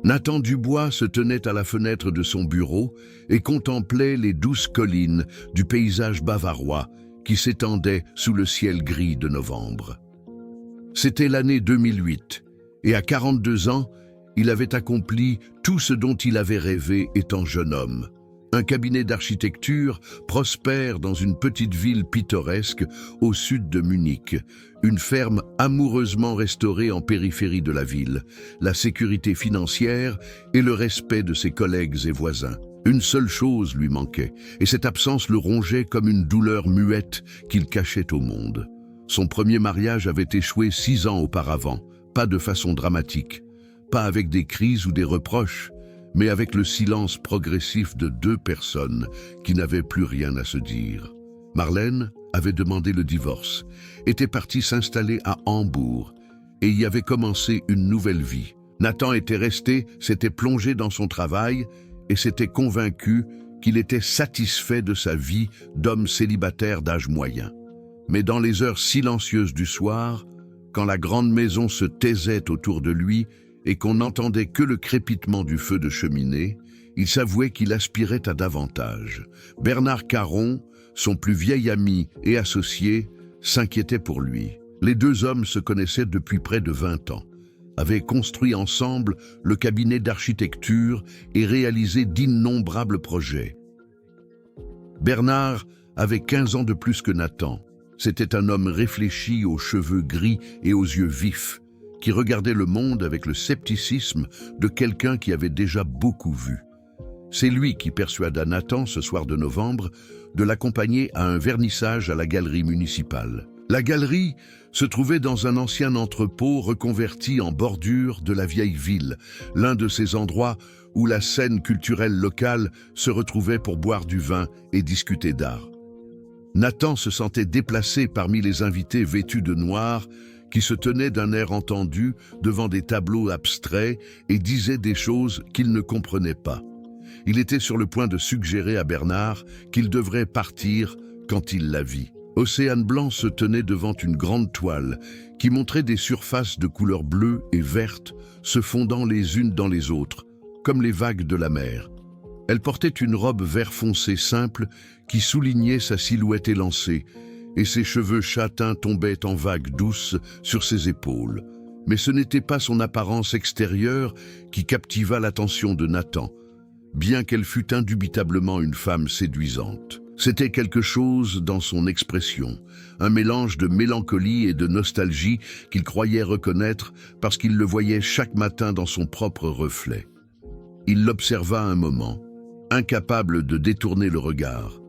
Nathan Dubois se tenait à la fenêtre de son bureau et contemplait les douces collines du paysage bavarois qui s'étendaient sous le ciel gris de novembre. C'était l'année 2008, et à 42 ans, il avait accompli tout ce dont il avait rêvé étant jeune homme. Un cabinet d'architecture prospère dans une petite ville pittoresque au sud de Munich, une ferme amoureusement restaurée en périphérie de la ville, la sécurité financière et le respect de ses collègues et voisins. Une seule chose lui manquait, et cette absence le rongeait comme une douleur muette qu'il cachait au monde. Son premier mariage avait échoué 6 ans auparavant, pas de façon dramatique, pas avec des crises ou des reproches, mais avec le silence progressif de 2 personnes qui n'avaient plus rien à se dire. Marlène avait demandé le divorce, était partie s'installer à Hambourg et y avait commencé une nouvelle vie. Nathan était resté, s'était plongé dans son travail et s'était convaincu qu'il était satisfait de sa vie d'homme célibataire d'âge moyen. Mais dans les heures silencieuses du soir, quand la grande maison se taisait autour de lui et qu'on n'entendait que le crépitement du feu de cheminée, il s'avouait qu'il aspirait à davantage. Bernard Caron, son plus vieil ami et associé, s'inquiétait pour lui. Les 2 hommes se connaissaient depuis près de 20 ans, avaient construit ensemble le cabinet d'architecture et réalisé d'innombrables projets. Bernard avait 15 ans de plus que Nathan. C'était un homme réfléchi aux cheveux gris et aux yeux vifs, qui regardait le monde avec le scepticisme de quelqu'un qui avait déjà beaucoup vu. C'est lui qui persuada Nathan, ce soir de novembre, de l'accompagner à un vernissage à la galerie municipale. La galerie se trouvait dans un ancien entrepôt reconverti en bordure de la vieille ville, l'un de ces endroits où la scène culturelle locale se retrouvait pour boire du vin et discuter d'art. Nathan se sentait déplacé parmi les invités vêtus de noir qui se tenaient d'un air entendu devant des tableaux abstraits et disaient des choses qu'il ne comprenait pas. Il était sur le point de suggérer à Bernard qu'il devrait partir quand il la vit. Océane Blanc se tenait devant une grande toile qui montrait des surfaces de couleur bleue et verte se fondant les unes dans les autres, comme les vagues de la mer. Elle portait une robe vert foncé simple qui soulignait sa silhouette élancée, et ses cheveux châtains tombaient en vagues douces sur ses épaules. Mais ce n'était pas son apparence extérieure qui captiva l'attention de Nathan, bien qu'elle fût indubitablement une femme séduisante. C'était quelque chose dans son expression, un mélange de mélancolie et de nostalgie qu'il croyait reconnaître parce qu'il le voyait chaque matin dans son propre reflet. Il l'observa un moment, incapable de détourner le regard.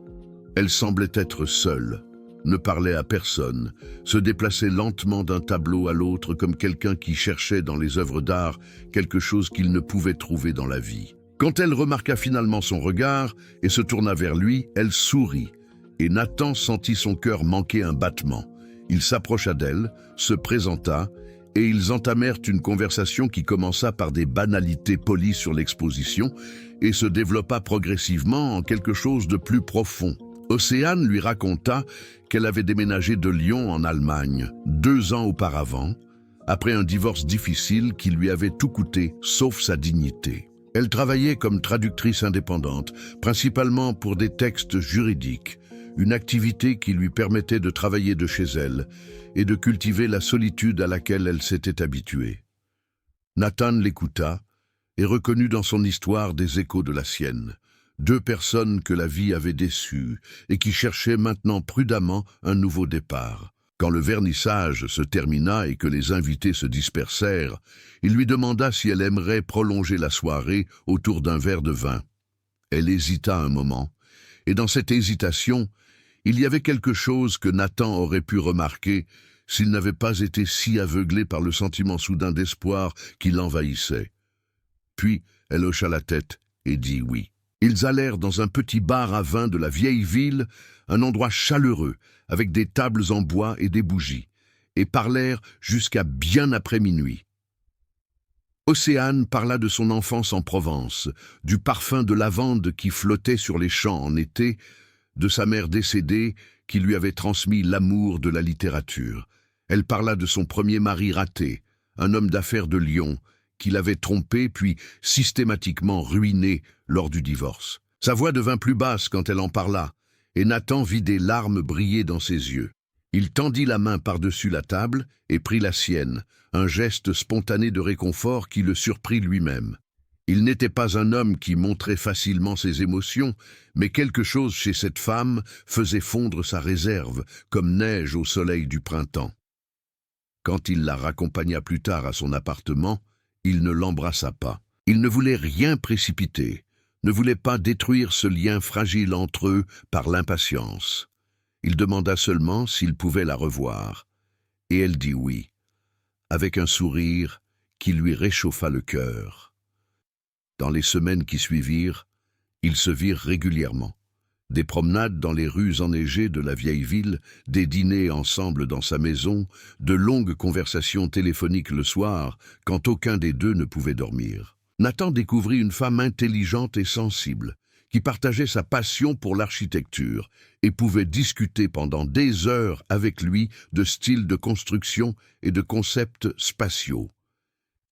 Elle semblait être seule, ne parlait à personne, se déplaçait lentement d'un tableau à l'autre comme quelqu'un qui cherchait dans les œuvres d'art quelque chose qu'il ne pouvait trouver dans la vie. Quand elle remarqua finalement son regard et se tourna vers lui, elle sourit, et Nathan sentit son cœur manquer un battement. Il s'approcha d'elle, se présenta, et ils entamèrent une conversation qui commença par des banalités polies sur l'exposition et se développa progressivement en quelque chose de plus profond. Océane lui raconta qu'elle avait déménagé de Lyon en Allemagne 2 ans auparavant, après un divorce difficile qui lui avait tout coûté, sauf sa dignité. Elle travaillait comme traductrice indépendante, principalement pour des textes juridiques, une activité qui lui permettait de travailler de chez elle et de cultiver la solitude à laquelle elle s'était habituée. Nathan l'écouta et reconnut dans son histoire des échos de la sienne. 2 personnes que la vie avait déçues et qui cherchaient maintenant prudemment un nouveau départ. Quand le vernissage se termina et que les invités se dispersèrent, il lui demanda si elle aimerait prolonger la soirée autour d'un verre de vin. Elle hésita un moment, et dans cette hésitation, il y avait quelque chose que Nathan aurait pu remarquer s'il n'avait pas été si aveuglé par le sentiment soudain d'espoir qui l'envahissait. Puis elle hocha la tête et dit oui. Ils allèrent dans un petit bar à vin de la vieille ville, un endroit chaleureux, avec des tables en bois et des bougies, et parlèrent jusqu'à bien après minuit. Océane parla de son enfance en Provence, du parfum de lavande qui flottait sur les champs en été, de sa mère décédée qui lui avait transmis l'amour de la littérature. Elle parla de son premier mari raté, un homme d'affaires de Lyon, qui l'avait trompé puis systématiquement ruiné lors du divorce. Sa voix devint plus basse quand elle en parla, et Nathan vit des larmes briller dans ses yeux. Il tendit la main par-dessus la table et prit la sienne, un geste spontané de réconfort qui le surprit lui-même. Il n'était pas un homme qui montrait facilement ses émotions, mais quelque chose chez cette femme faisait fondre sa réserve, comme neige au soleil du printemps. Quand il la raccompagna plus tard à son appartement, il ne l'embrassa pas. Il ne voulait rien précipiter, ne voulait pas détruire ce lien fragile entre eux par l'impatience. Il demanda seulement s'il pouvait la revoir, et elle dit oui, avec un sourire qui lui réchauffa le cœur. Dans les semaines qui suivirent, ils se virent régulièrement. Des promenades dans les rues enneigées de la vieille ville, des dîners ensemble dans sa maison, de longues conversations téléphoniques le soir, quand aucun des deux ne pouvait dormir. Nathan découvrit une femme intelligente et sensible, qui partageait sa passion pour l'architecture et pouvait discuter pendant des heures avec lui de styles de construction et de concepts spatiaux.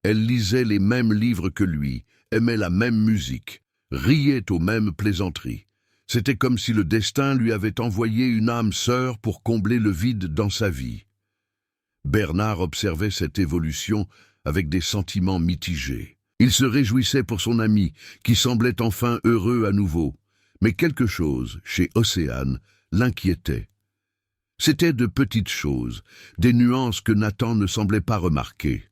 Elle lisait les mêmes livres que lui, aimait la même musique, riait aux mêmes plaisanteries. C'était comme si le destin lui avait envoyé une âme sœur pour combler le vide dans sa vie. Bernard observait cette évolution avec des sentiments mitigés. Il se réjouissait pour son ami, qui semblait enfin heureux à nouveau. Mais quelque chose, chez Océane, l'inquiétait. C'étaient de petites choses, des nuances que Nathan ne semblait pas remarquer.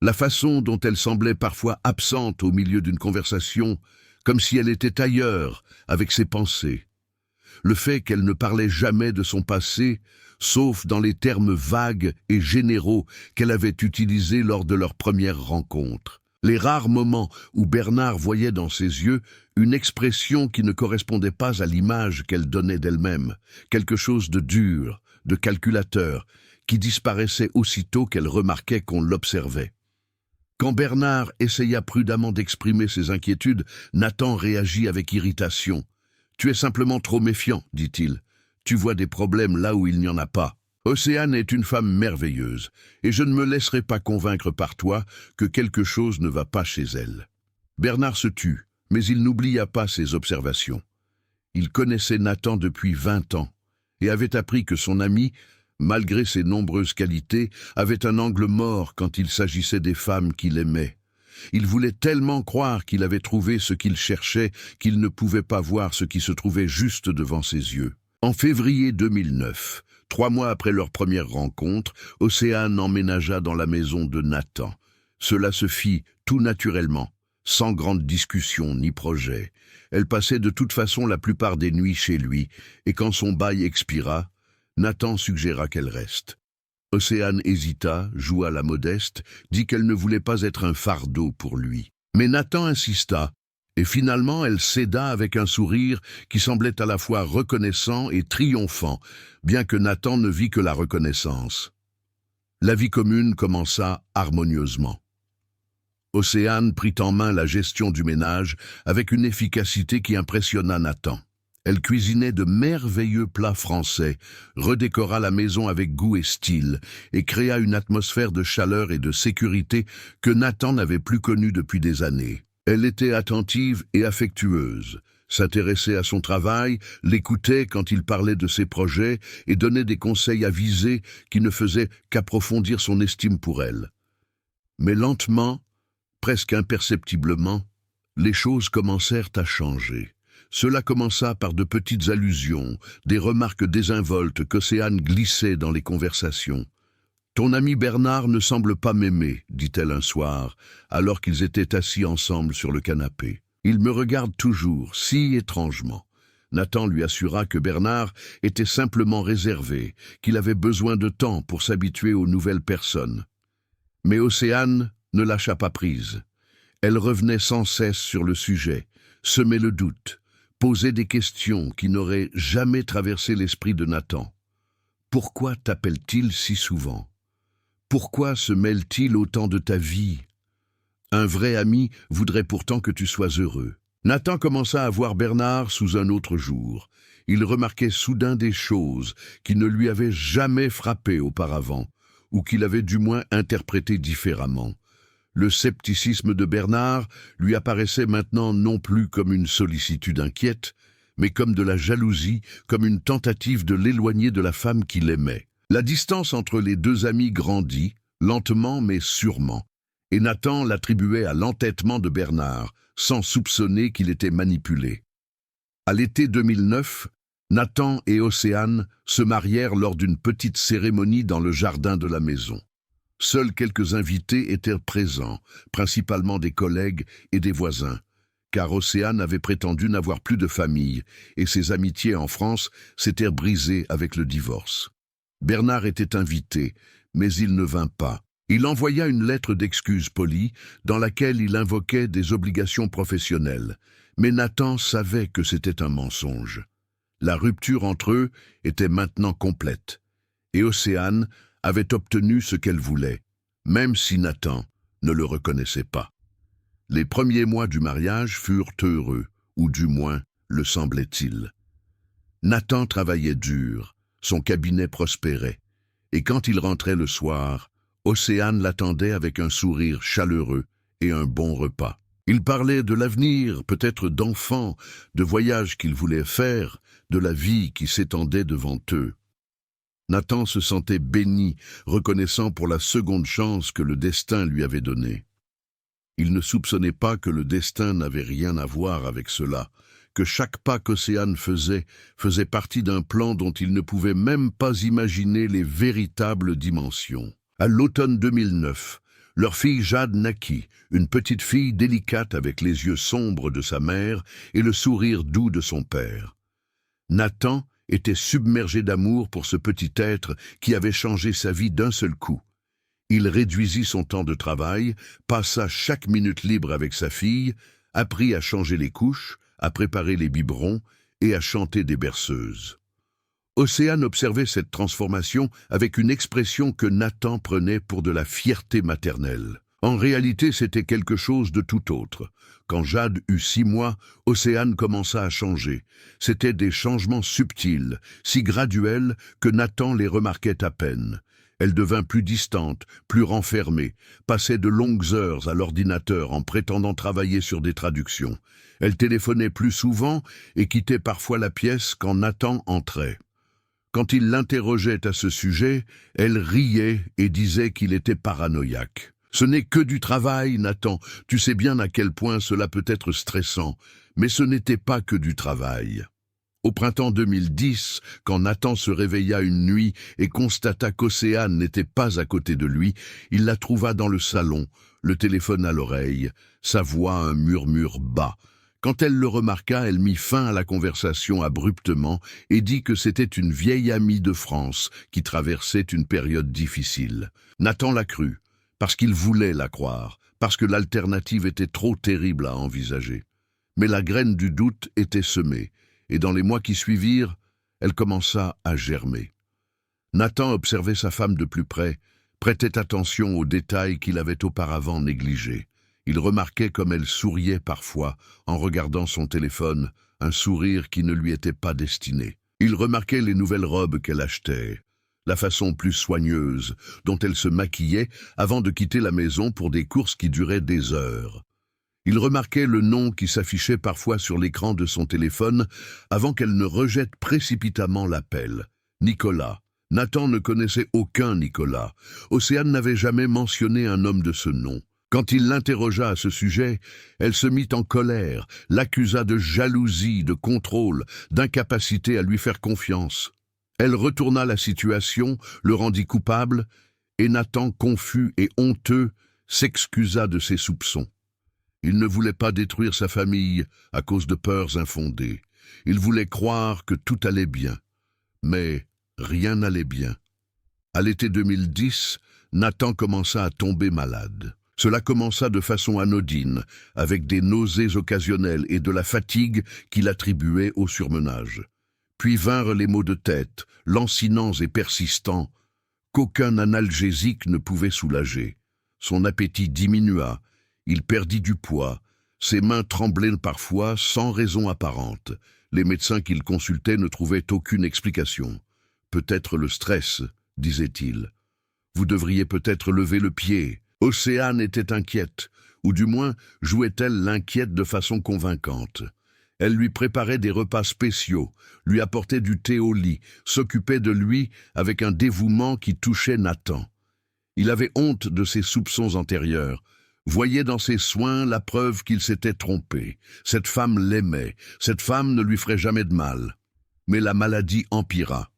La façon dont elle semblait parfois absente au milieu d'une conversation, comme si elle était ailleurs, avec ses pensées. Le fait qu'elle ne parlait jamais de son passé, sauf dans les termes vagues et généraux qu'elle avait utilisés lors de leur première rencontre. Les rares moments où Bernard voyait dans ses yeux une expression qui ne correspondait pas à l'image qu'elle donnait d'elle-même, quelque chose de dur, de calculateur, qui disparaissait aussitôt qu'elle remarquait qu'on l'observait. Quand Bernard essaya prudemment d'exprimer ses inquiétudes, Nathan réagit avec irritation. « Tu es simplement trop méfiant, dit-il. Tu vois des problèmes là où il n'y en a pas. Océane est une femme merveilleuse, et je ne me laisserai pas convaincre par toi que quelque chose ne va pas chez elle. » Bernard se tut, mais il n'oublia pas ses observations. Il connaissait Nathan depuis 20 ans, et avait appris que son ami, malgré ses nombreuses qualités, avait un angle mort quand il s'agissait des femmes qu'il aimait. Il voulait tellement croire qu'il avait trouvé ce qu'il cherchait qu'il ne pouvait pas voir ce qui se trouvait juste devant ses yeux. En février 2009, 3 mois après leur première rencontre, Océane emménagea dans la maison de Nathan. Cela se fit tout naturellement, sans grande discussion ni projet. Elle passait de toute façon la plupart des nuits chez lui, et quand son bail expira, Nathan suggéra qu'elle reste. Océane hésita, joua la modeste, dit qu'elle ne voulait pas être un fardeau pour lui. Mais Nathan insista, et finalement elle céda avec un sourire qui semblait à la fois reconnaissant et triomphant, bien que Nathan ne vît que la reconnaissance. La vie commune commença harmonieusement. Océane prit en main la gestion du ménage avec une efficacité qui impressionna Nathan. Elle cuisinait de merveilleux plats français, redécora la maison avec goût et style, et créa une atmosphère de chaleur et de sécurité que Nathan n'avait plus connue depuis des années. Elle était attentive et affectueuse, s'intéressait à son travail, l'écoutait quand il parlait de ses projets et donnait des conseils avisés qui ne faisaient qu'approfondir son estime pour elle. Mais lentement, presque imperceptiblement, les choses commencèrent à changer. Cela commença par de petites allusions, des remarques désinvoltes qu'Océane glissait dans les conversations. « Ton ami Bernard ne semble pas m'aimer, dit-elle un soir, alors qu'ils étaient assis ensemble sur le canapé. Il me regarde toujours, si étrangement. » Nathan lui assura que Bernard était simplement réservé, qu'il avait besoin de temps pour s'habituer aux nouvelles personnes. Mais Océane ne lâcha pas prise. Elle revenait sans cesse sur le sujet, semait le doute, posait des questions qui n'auraient jamais traversé l'esprit de Nathan. Pourquoi t'appelle-t-il si souvent? Pourquoi se mêle-t-il autant de ta vie? Un vrai ami voudrait pourtant que tu sois heureux. Nathan commença à voir Bernard sous un autre jour. Il remarquait soudain des choses qui ne lui avaient jamais frappé auparavant, ou qu'il avait du moins interprétées différemment. Le scepticisme de Bernard lui apparaissait maintenant non plus comme une sollicitude inquiète, mais comme de la jalousie, comme une tentative de l'éloigner de la femme qu'il aimait. La distance entre les deux amis grandit, lentement mais sûrement, et Nathan l'attribuait à l'entêtement de Bernard, sans soupçonner qu'il était manipulé. À l'été 2009, Nathan et Océane se marièrent lors d'une petite cérémonie dans le jardin de la maison. Seuls quelques invités étaient présents, principalement des collègues et des voisins, car Océane avait prétendu n'avoir plus de famille, et ses amitiés en France s'étaient brisées avec le divorce. Bernard était invité, mais il ne vint pas. Il envoya une lettre d'excuse polie, dans laquelle il invoquait des obligations professionnelles, mais Nathan savait que c'était un mensonge. La rupture entre eux était maintenant complète, et Océane avait obtenu ce qu'elle voulait, même si Nathan ne le reconnaissait pas. Les premiers mois du mariage furent heureux, ou du moins le semblait-il. Nathan travaillait dur, son cabinet prospérait, et quand il rentrait le soir, Océane l'attendait avec un sourire chaleureux et un bon repas. Il parlait de l'avenir, peut-être d'enfants, de voyages qu'il voulait faire, de la vie qui s'étendait devant eux. Nathan se sentait béni, reconnaissant pour la seconde chance que le destin lui avait donnée. Il ne soupçonnait pas que le destin n'avait rien à voir avec cela, que chaque pas qu'Océane faisait partie d'un plan dont il ne pouvait même pas imaginer les véritables dimensions. À l'automne 2009, leur fille Jade naquit, une petite fille délicate avec les yeux sombres de sa mère et le sourire doux de son père. Nathan était submergé d'amour pour ce petit être qui avait changé sa vie d'un seul coup. Il réduisit son temps de travail, passa chaque minute libre avec sa fille, apprit à changer les couches, à préparer les biberons et à chanter des berceuses. Océane observait cette transformation avec une expression que Nathan prenait pour de la fierté maternelle. En réalité, c'était quelque chose de tout autre. Quand Jade eut 6 mois, Océane commença à changer. C'étaient des changements subtils, si graduels que Nathan les remarquait à peine. Elle devint plus distante, plus renfermée, passait de longues heures à l'ordinateur en prétendant travailler sur des traductions. Elle téléphonait plus souvent et quittait parfois la pièce quand Nathan entrait. Quand il l'interrogeait à ce sujet, elle riait et disait qu'il était paranoïaque. « Ce n'est que du travail, Nathan. Tu sais bien à quel point cela peut être stressant. » Mais ce n'était pas que du travail. Au printemps 2010, quand Nathan se réveilla une nuit et constata qu'Océane n'était pas à côté de lui, il la trouva dans le salon, le téléphone à l'oreille, sa voix un murmure bas. Quand elle le remarqua, elle mit fin à la conversation abruptement et dit que c'était une vieille amie de France qui traversait une période difficile. Nathan la crut, parce qu'il voulait la croire, parce que l'alternative était trop terrible à envisager. Mais la graine du doute était semée, et dans les mois qui suivirent, elle commença à germer. Nathan observait sa femme de plus près, prêtait attention aux détails qu'il avait auparavant négligés. Il remarquait comme elle souriait parfois en regardant son téléphone, un sourire qui ne lui était pas destiné. Il remarquait les nouvelles robes qu'elle achetait, la façon plus soigneuse dont elle se maquillait avant de quitter la maison pour des courses qui duraient des heures. Il remarquait le nom qui s'affichait parfois sur l'écran de son téléphone avant qu'elle ne rejette précipitamment l'appel. Nicolas. Nathan ne connaissait aucun Nicolas. Océane n'avait jamais mentionné un homme de ce nom. Quand il l'interrogea à ce sujet, elle se mit en colère, l'accusa de jalousie, de contrôle, d'incapacité à lui faire confiance. Elle retourna la situation, le rendit coupable, et Nathan, confus et honteux, s'excusa de ses soupçons. Il ne voulait pas détruire sa famille à cause de peurs infondées. Il voulait croire que tout allait bien. Mais rien n'allait bien. À l'été 2010, Nathan commença à tomber malade. Cela commença de façon anodine, avec des nausées occasionnelles et de la fatigue qu'il attribuait au surmenage. Puis vinrent les maux de tête, lancinants et persistants, qu'aucun analgésique ne pouvait soulager. Son appétit diminua, il perdit du poids, ses mains tremblaient parfois sans raison apparente. Les médecins qu'il consultait ne trouvaient aucune explication. « Peut-être le stress », disait-il. « Vous devriez peut-être lever le pied. » Océane était inquiète, ou du moins jouait-elle l'inquiète de façon convaincante. Elle lui préparait des repas spéciaux, lui apportait du thé au lit, s'occupait de lui avec un dévouement qui touchait Nathan. Il avait honte de ses soupçons antérieurs, voyait dans ses soins la preuve qu'il s'était trompé. Cette femme l'aimait, cette femme ne lui ferait jamais de mal. Mais la maladie empira.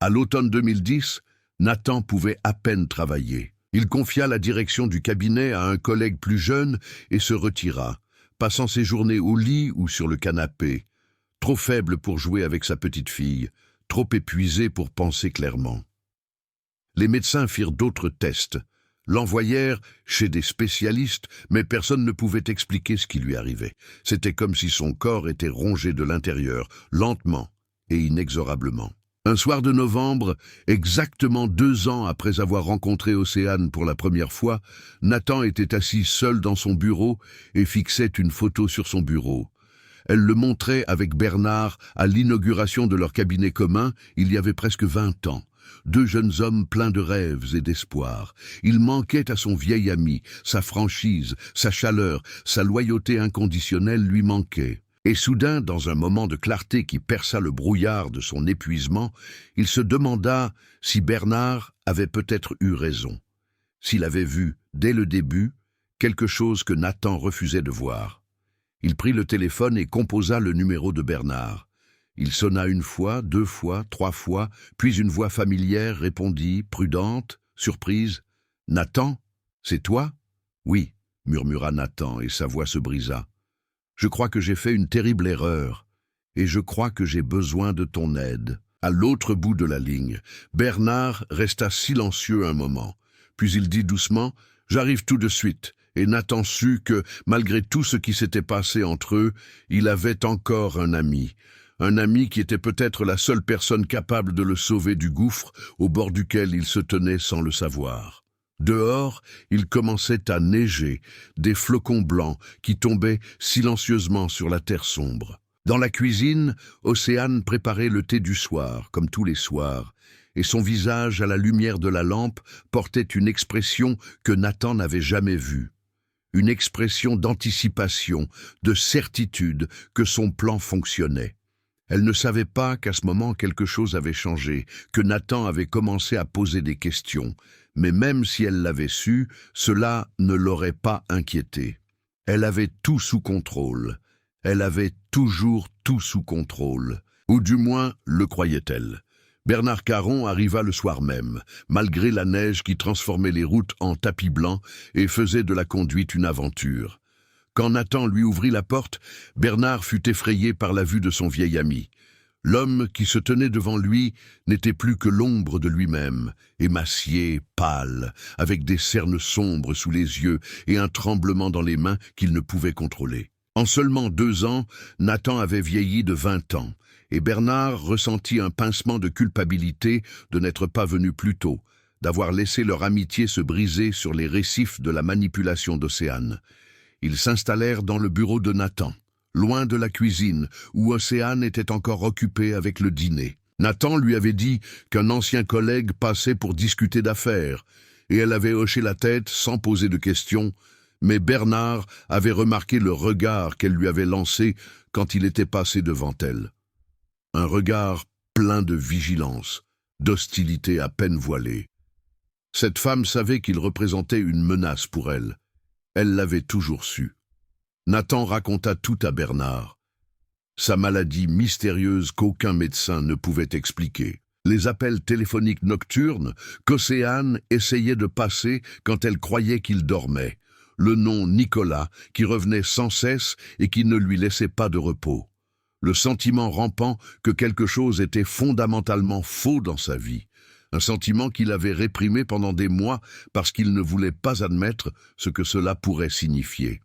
À l'automne 2010, Nathan pouvait à peine travailler. Il confia la direction du cabinet à un collègue plus jeune et se retira, passant ses journées au lit ou sur le canapé, trop faible pour jouer avec sa petite fille, trop épuisé pour penser clairement. Les médecins firent d'autres tests, l'envoyèrent chez des spécialistes, mais personne ne pouvait expliquer ce qui lui arrivait. C'était comme si son corps était rongé de l'intérieur, lentement et inexorablement. Un soir de novembre, exactement 2 ans après avoir rencontré Océane pour la première fois, Nathan était assis seul dans son bureau et fixait une photo sur son bureau. Elle le montrait avec Bernard à l'inauguration de leur cabinet commun il y avait presque 20 ans. 2 jeunes hommes pleins de rêves et d'espoir. Il manquait à son vieil ami, sa franchise, sa chaleur, sa loyauté inconditionnelle lui manquaient. Et soudain, dans un moment de clarté qui perça le brouillard de son épuisement, il se demanda si Bernard avait peut-être eu raison, s'il avait vu, dès le début, quelque chose que Nathan refusait de voir. Il prit le téléphone et composa le numéro de Bernard. Il sonna 1 fois, 2 fois, 3 fois, puis une voix familière répondit, prudente, surprise. « Nathan, c'est toi ?»« Oui, » murmura Nathan et sa voix se brisa. « Je crois que j'ai fait une terrible erreur, et je crois que j'ai besoin de ton aide. » À l'autre bout de la ligne, Bernard resta silencieux un moment, puis il dit doucement « J'arrive tout de suite », et Nathan sut que, malgré tout ce qui s'était passé entre eux, il avait encore un ami qui était peut-être la seule personne capable de le sauver du gouffre au bord duquel il se tenait sans le savoir. Dehors, il commençait à neiger, des flocons blancs qui tombaient silencieusement sur la terre sombre. Dans la cuisine, Océane préparait le thé du soir, comme tous les soirs, et son visage, à la lumière de la lampe, portait une expression que Nathan n'avait jamais vue. Une expression d'anticipation, de certitude que son plan fonctionnait. Elle ne savait pas qu'à ce moment quelque chose avait changé, que Nathan avait commencé à poser des questions, mais même si elle l'avait su, cela ne l'aurait pas inquiétée. Elle avait tout sous contrôle. Elle avait toujours tout sous contrôle, ou du moins le croyait-elle. Bernard Caron arriva le soir même, malgré la neige qui transformait les routes en tapis blanc et faisait de la conduite une aventure. Quand Nathan lui ouvrit la porte, Bernard fut effrayé par la vue de son vieil ami. L'homme qui se tenait devant lui n'était plus que l'ombre de lui-même, émacié, pâle, avec des cernes sombres sous les yeux et un tremblement dans les mains qu'il ne pouvait contrôler. En seulement 2 ans, Nathan avait vieilli de 20 ans, et Bernard ressentit un pincement de culpabilité de n'être pas venu plus tôt, d'avoir laissé leur amitié se briser sur les récifs de la manipulation d'Océane. Ils s'installèrent dans le bureau de Nathan, loin de la cuisine, où Océane était encore occupée avec le dîner. Nathan lui avait dit qu'un ancien collègue passait pour discuter d'affaires, et elle avait hoché la tête sans poser de questions, mais Bernard avait remarqué le regard qu'elle lui avait lancé quand il était passé devant elle. Un regard plein de vigilance, d'hostilité à peine voilée. Cette femme savait qu'il représentait une menace pour elle. Elle l'avait toujours su. Nathan raconta tout à Bernard. Sa maladie mystérieuse qu'aucun médecin ne pouvait expliquer. Les appels téléphoniques nocturnes qu'Océane essayait de passer quand elle croyait qu'il dormait. Le nom Nicolas qui revenait sans cesse et qui ne lui laissait pas de repos. Le sentiment rampant que quelque chose était fondamentalement faux dans sa vie. Un sentiment qu'il avait réprimé pendant des mois parce qu'il ne voulait pas admettre ce que cela pourrait signifier.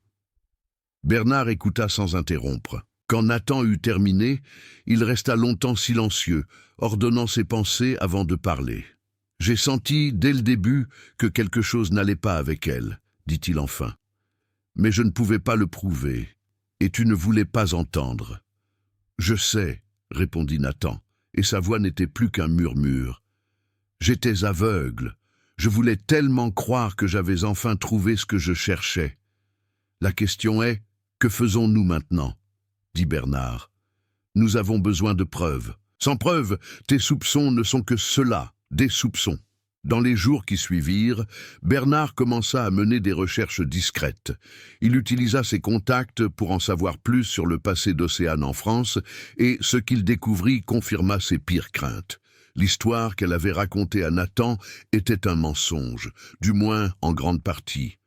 Bernard écouta sans interrompre. Quand Nathan eut terminé, il resta longtemps silencieux, ordonnant ses pensées avant de parler. « J'ai senti, dès le début, que quelque chose n'allait pas avec elle, » dit-il enfin. « Mais je ne pouvais pas le prouver, et tu ne voulais pas entendre. »« Je sais, » répondit Nathan, et sa voix n'était plus qu'un murmure. « J'étais aveugle. Je voulais tellement croire que j'avais enfin trouvé ce que je cherchais. La question est, que faisons-nous maintenant? Dit Bernard. Nous avons besoin de preuves. Sans preuves, tes soupçons ne sont que cela, des soupçons. Dans les jours qui suivirent, Bernard commença à mener des recherches discrètes. Il utilisa ses contacts pour en savoir plus sur le passé d'Océane en France, et ce qu'il découvrit confirma ses pires craintes. L'histoire qu'elle avait racontée à Nathan était un mensonge, du moins en grande partie.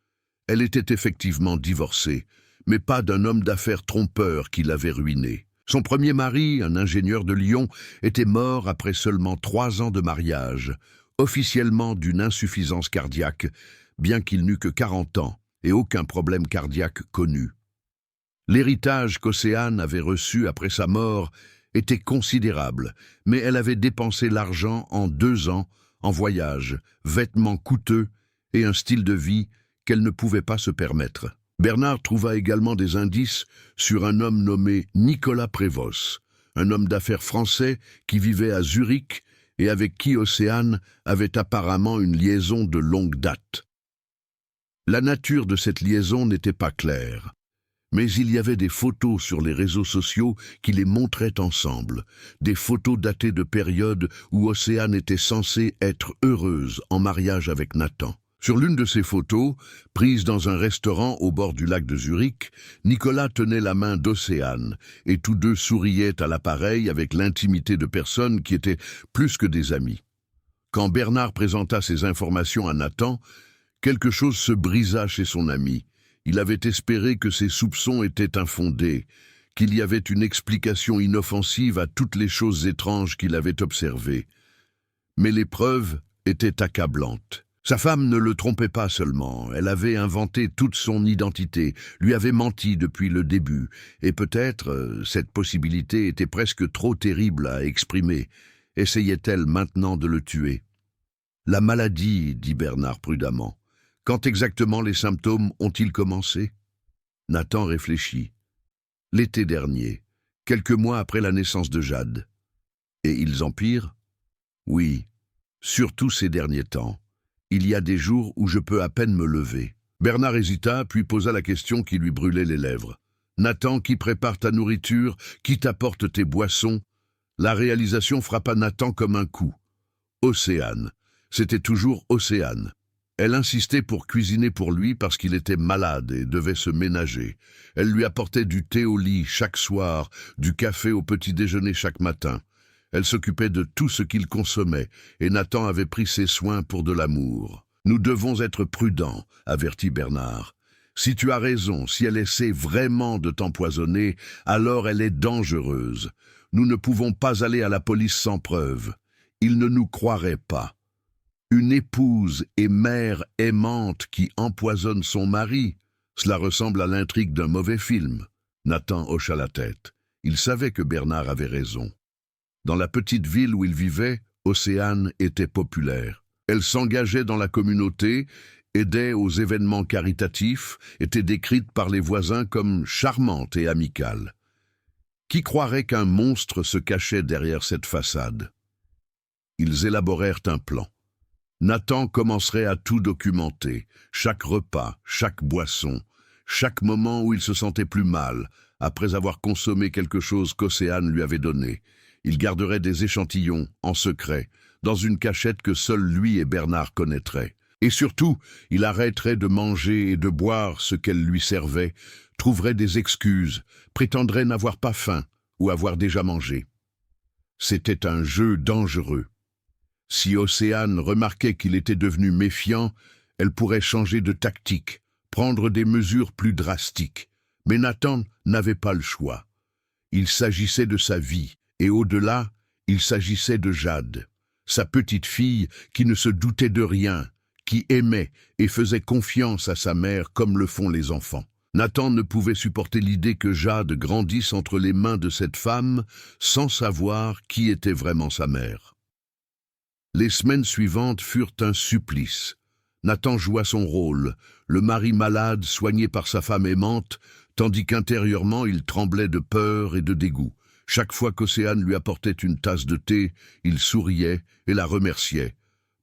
Elle était effectivement divorcée, mais pas d'un homme d'affaires trompeur qui l'avait ruinée. Son premier mari, un ingénieur de Lyon, était mort après seulement 3 ans de mariage, officiellement d'une insuffisance cardiaque, bien qu'il n'eût que 40 ans et aucun problème cardiaque connu. L'héritage qu'Océane avait reçu après sa mort était considérable, mais elle avait dépensé l'argent en 2 ans, en voyages, vêtements coûteux et un style de vie qu'elle ne pouvait pas se permettre. Bernard trouva également des indices sur un homme nommé Nicolas Prévost, un homme d'affaires français qui vivait à Zurich et avec qui Océane avait apparemment une liaison de longue date. La nature de cette liaison n'était pas claire, mais il y avait des photos sur les réseaux sociaux qui les montraient ensemble, des photos datées de périodes où Océane était censée être heureuse en mariage avec Nathan. Sur l'une de ces photos, prise dans un restaurant au bord du lac de Zurich, Nicolas tenait la main d'Océane, et tous deux souriaient à l'appareil avec l'intimité de personnes qui étaient plus que des amis. Quand Bernard présenta ces informations à Nathan, quelque chose se brisa chez son ami. Il avait espéré que ses soupçons étaient infondés, qu'il y avait une explication inoffensive à toutes les choses étranges qu'il avait observées. Mais les preuves étaient accablantes. Sa femme ne le trompait pas seulement, elle avait inventé toute son identité, lui avait menti depuis le début, et peut-être cette possibilité était presque trop terrible à exprimer. Essayait-elle maintenant de le tuer? La maladie, dit Bernard prudemment. Quand exactement les symptômes ont-ils commencé? Nathan réfléchit. L'été dernier, quelques mois après la naissance de Jade. Et ils empirent? Oui, surtout ces derniers temps. Il y a des jours où je peux à peine me lever. Bernard hésita, puis posa la question qui lui brûlait les lèvres. Nathan, qui prépare ta nourriture, qui t'apporte tes boissons? La réalisation frappa Nathan comme un coup. Océane. C'était toujours Océane. Elle insistait pour cuisiner pour lui parce qu'il était malade et devait se ménager. Elle lui apportait du thé au lit chaque soir, du café au petit déjeuner chaque matin. Elle s'occupait de tout ce qu'il consommait, et Nathan avait pris ses soins pour de l'amour. Nous devons être prudents, avertit Bernard. Si tu as raison, si elle essaie vraiment de t'empoisonner, alors elle est dangereuse. Nous ne pouvons pas aller à la police sans preuve. Ils ne nous croiraient pas. Une épouse et mère aimante qui empoisonne son mari, cela ressemble à l'intrigue d'un mauvais film. Nathan hocha la tête. Il savait que Bernard avait raison. Dans la petite ville où il vivait, Océane était populaire. Elle s'engageait dans la communauté, aidait aux événements caritatifs, était décrite par les voisins comme charmante et amicale. Qui croirait qu'un monstre se cachait derrière cette façade? Ils élaborèrent un plan. Nathan commencerait à tout documenter, chaque repas, chaque boisson, chaque moment où il se sentait plus mal, après avoir consommé quelque chose qu'Océane lui avait donné. Il garderait des échantillons, en secret, dans une cachette que seul lui et Bernard connaîtraient. Et surtout, il arrêterait de manger et de boire ce qu'elle lui servait, trouverait des excuses, prétendrait n'avoir pas faim ou avoir déjà mangé. C'était un jeu dangereux. Si Océane remarquait qu'il était devenu méfiant, elle pourrait changer de tactique, prendre des mesures plus drastiques. Mais Nathan n'avait pas le choix. Il s'agissait de sa vie. Et au-delà, il s'agissait de Jade, sa petite fille qui ne se doutait de rien, qui aimait et faisait confiance à sa mère comme le font les enfants. Nathan ne pouvait supporter l'idée que Jade grandisse entre les mains de cette femme sans savoir qui était vraiment sa mère. Les semaines suivantes furent un supplice. Nathan joua son rôle, le mari malade soigné par sa femme aimante, tandis qu'intérieurement il tremblait de peur et de dégoût. Chaque fois qu'Océane lui apportait une tasse de thé, il souriait et la remerciait.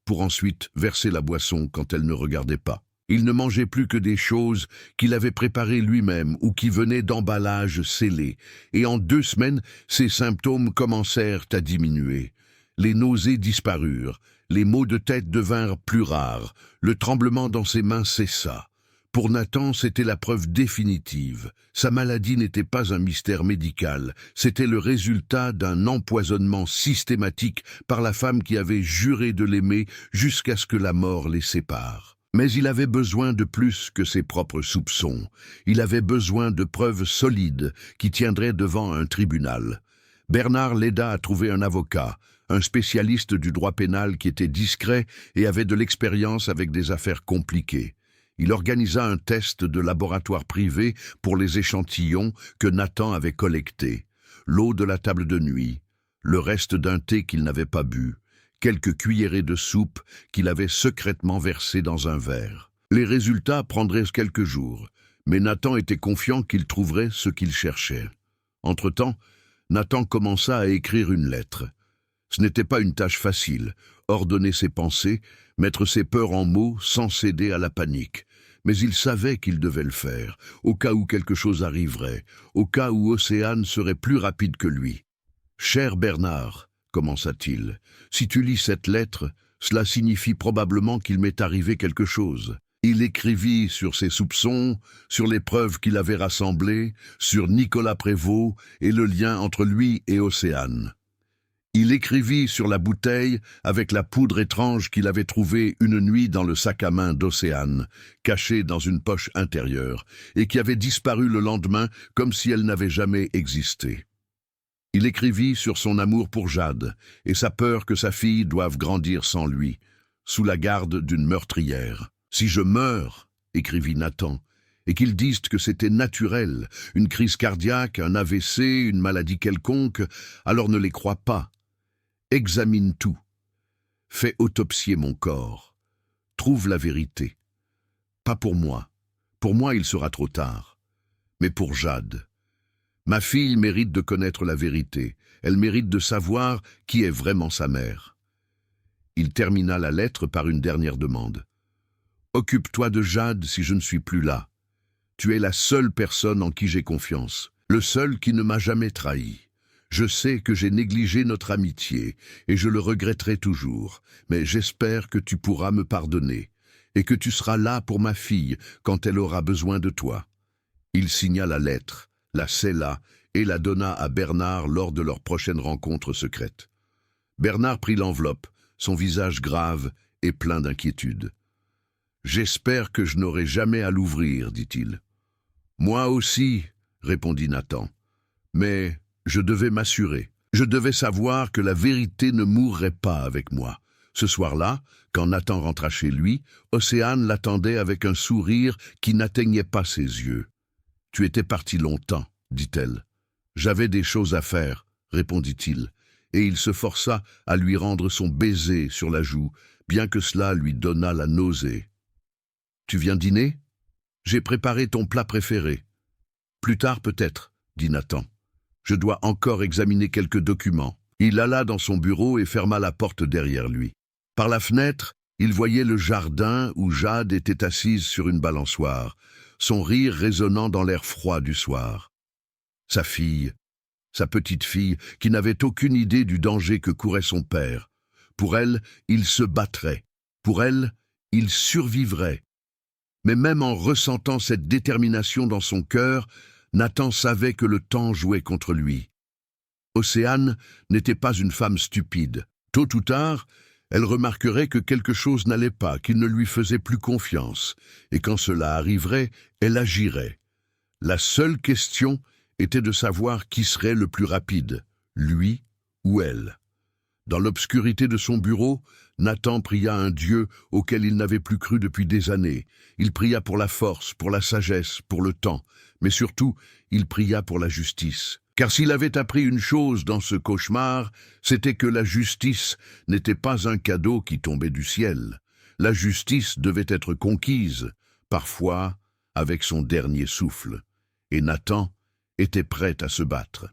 pour ensuite verser la boisson quand elle ne regardait pas. Il ne mangeait plus que des choses qu'il avait préparées lui-même ou qui venaient d'emballages scellés, et en 2 semaines, ses symptômes commencèrent à diminuer. Les nausées disparurent, les maux de tête devinrent plus rares, le tremblement dans ses mains cessa. Pour Nathan, c'était la preuve définitive. Sa maladie n'était pas un mystère médical, c'était le résultat d'un empoisonnement systématique par la femme qui avait juré de l'aimer jusqu'à ce que la mort les sépare. Mais il avait besoin de plus que ses propres soupçons. Il avait besoin de preuves solides qui tiendraient devant un tribunal. Bernard l'aida à trouver un avocat, un spécialiste du droit pénal qui était discret et avait de l'expérience avec des affaires compliquées. Il organisa un test de laboratoire privé pour les échantillons que Nathan avait collectés. L'eau de la table de nuit, le reste d'un thé qu'il n'avait pas bu, quelques cuillerées de soupe qu'il avait secrètement versées dans un verre. Les résultats prendraient quelques jours, mais Nathan était confiant qu'il trouverait ce qu'il cherchait. Entre-temps, Nathan commença à écrire une lettre. Ce n'était pas une tâche facile, ordonner ses pensées, mettre ses peurs en mots sans céder à la panique. Mais il savait qu'il devait le faire, au cas où quelque chose arriverait, au cas où Océane serait plus rapide que lui. « Cher Bernard, commença-t-il, si tu lis cette lettre, cela signifie probablement qu'il m'est arrivé quelque chose. » Il écrivit sur ses soupçons, sur les preuves qu'il avait rassemblées, sur Nicolas Prévost et le lien entre lui et Océane. Il écrivit sur la bouteille avec la poudre étrange qu'il avait trouvée une nuit dans le sac à main d'Océane, cachée dans une poche intérieure, et qui avait disparu le lendemain comme si elle n'avait jamais existé. Il écrivit sur son amour pour Jade et sa peur que sa fille doive grandir sans lui, sous la garde d'une meurtrière. « Si je meurs, » écrivit Nathan, et qu'ils disent que c'était naturel, une crise cardiaque, un AVC, une maladie quelconque, alors ne les crois pas. Examine tout. Fais autopsier mon corps. Trouve la vérité. Pas pour moi. Pour moi, il sera trop tard. Mais pour Jade. Ma fille mérite de connaître la vérité. Elle mérite de savoir qui est vraiment sa mère. Il termina la lettre par une dernière demande. Occupe-toi de Jade si je ne suis plus là. Tu es la seule personne en qui j'ai confiance. Le seul qui ne m'a jamais trahi. Je sais que j'ai négligé notre amitié, et je le regretterai toujours, mais j'espère que tu pourras me pardonner, et que tu seras là pour ma fille quand elle aura besoin de toi. » Il signa la lettre, la scella, et la donna à Bernard lors de leur prochaine rencontre secrète. Bernard prit l'enveloppe, son visage grave et plein d'inquiétude. « J'espère que je n'aurai jamais à l'ouvrir, dit-il. »« Moi aussi, » répondit Nathan, « mais... je devais m'assurer. Je devais savoir que la vérité ne mourrait pas avec moi. » Ce soir-là, quand Nathan rentra chez lui, Océane l'attendait avec un sourire qui n'atteignait pas ses yeux. « Tu étais parti longtemps, » dit-elle. « J'avais des choses à faire, » répondit-il, et il se força à lui rendre son baiser sur la joue, bien que cela lui donnât la nausée. « Tu viens dîner ? J'ai préparé ton plat préféré. »« Plus tard peut-être, » dit Nathan. « Je dois encore examiner quelques documents. » Il alla dans son bureau et ferma la porte derrière lui. Par la fenêtre, il voyait le jardin où Jade était assise sur une balançoire, son rire résonnant dans l'air froid du soir. Sa fille, sa petite fille, qui n'avait aucune idée du danger que courait son père. Pour elle, il se battrait. Pour elle, il survivrait. Mais même en ressentant cette détermination dans son cœur, Nathan savait que le temps jouait contre lui. Océane n'était pas une femme stupide. Tôt ou tard, elle remarquerait que quelque chose n'allait pas, qu'il ne lui faisait plus confiance, et quand cela arriverait, elle agirait. La seule question était de savoir qui serait le plus rapide, lui ou elle. Dans l'obscurité de son bureau, Nathan pria un Dieu auquel il n'avait plus cru depuis des années. Il pria pour la force, pour la sagesse, pour le temps, mais surtout, il pria pour la justice. Car s'il avait appris une chose dans ce cauchemar, c'était que la justice n'était pas un cadeau qui tombait du ciel. La justice devait être conquise, parfois avec son dernier souffle. Et Nathan était prêt à se battre.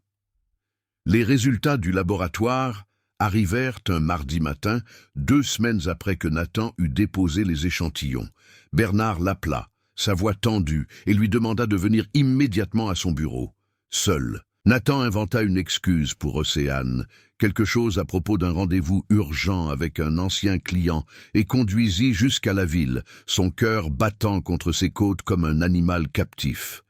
Les résultats du laboratoire arrivèrent un mardi matin, 2 semaines après que Nathan eut déposé les échantillons. Bernard l'appela, sa voix tendue, et lui demanda de venir immédiatement à son bureau. Seul, Nathan inventa une excuse pour Océane, quelque chose à propos d'un rendez-vous urgent avec un ancien client, et conduisit jusqu'à la ville, son cœur battant contre ses côtes comme un animal captif.